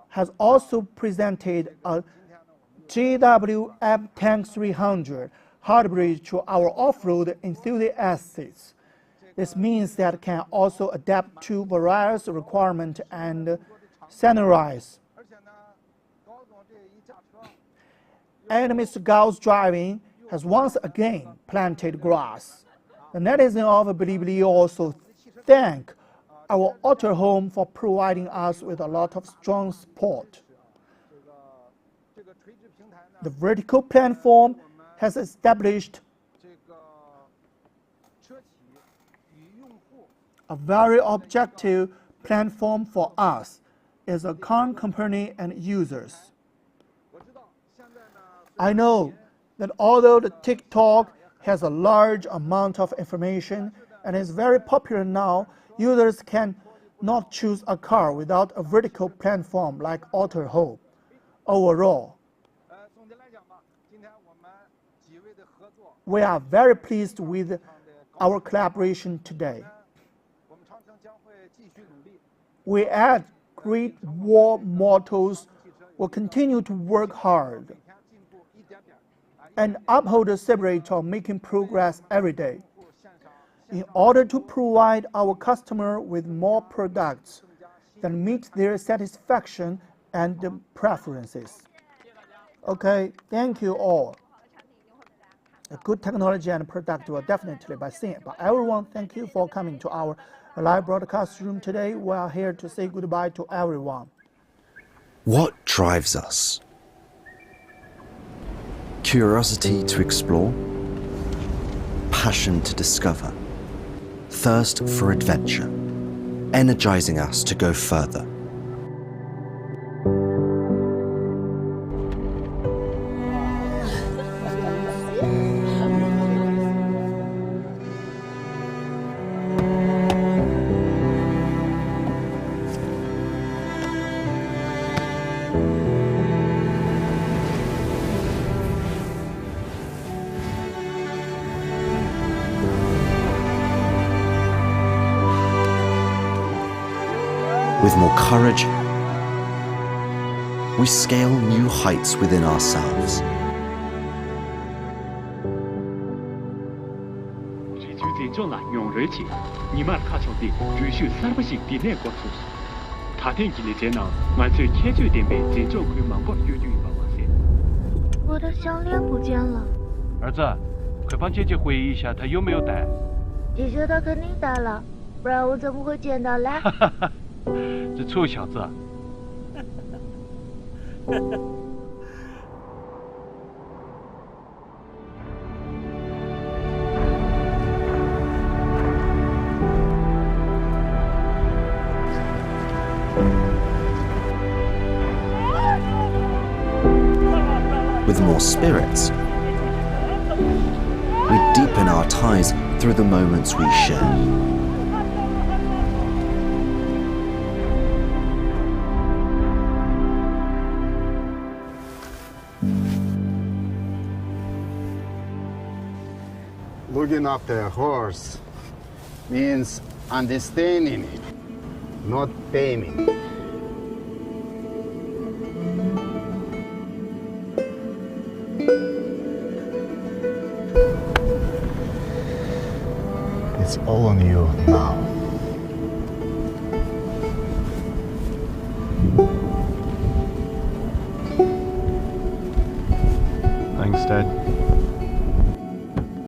has also presented a GWM Tank 300 hybrid to our off-road enthusiasts. This means that it can also adapt to various requirements and scenarios. And Mr. Gao's driving has once again planted grass. The netizen of Bilibili also thank our Auto Home for providing us with a lot of strong support. The vertical platform has established a very objective platform for us as a car company and users. I know that although the TikTok has a large amount of information and is very popular now, users can not choose a car without a vertical platform like Auto Home. Overall, we are very pleased with our collaboration today. We at Great Wall Motors will continue to work hard and uphold the spirit of making progress every day in order to provide our customer with more products that meet their satisfaction and preferences. Okay, thank you all. A good technology and product will definitely be seen. But everyone, thank you for coming to our live broadcast room today. We are here to say goodbye to everyone.
What drives us? Curiosity to explore, passion to discover, thirst for adventure, energizing us to go further. With more courage, we scale new heights within ourselves.
我的项链不见了。
儿子，快帮姐姐回忆一下，她有没有带？
姐姐她肯定带了，不然我怎么会捡到嘞？
这臭小子！
With more spirits, we deepen our ties through the moments we share.
Looking after a horse means understanding it, not taming it. It's all on you now.
Thanks, Dad.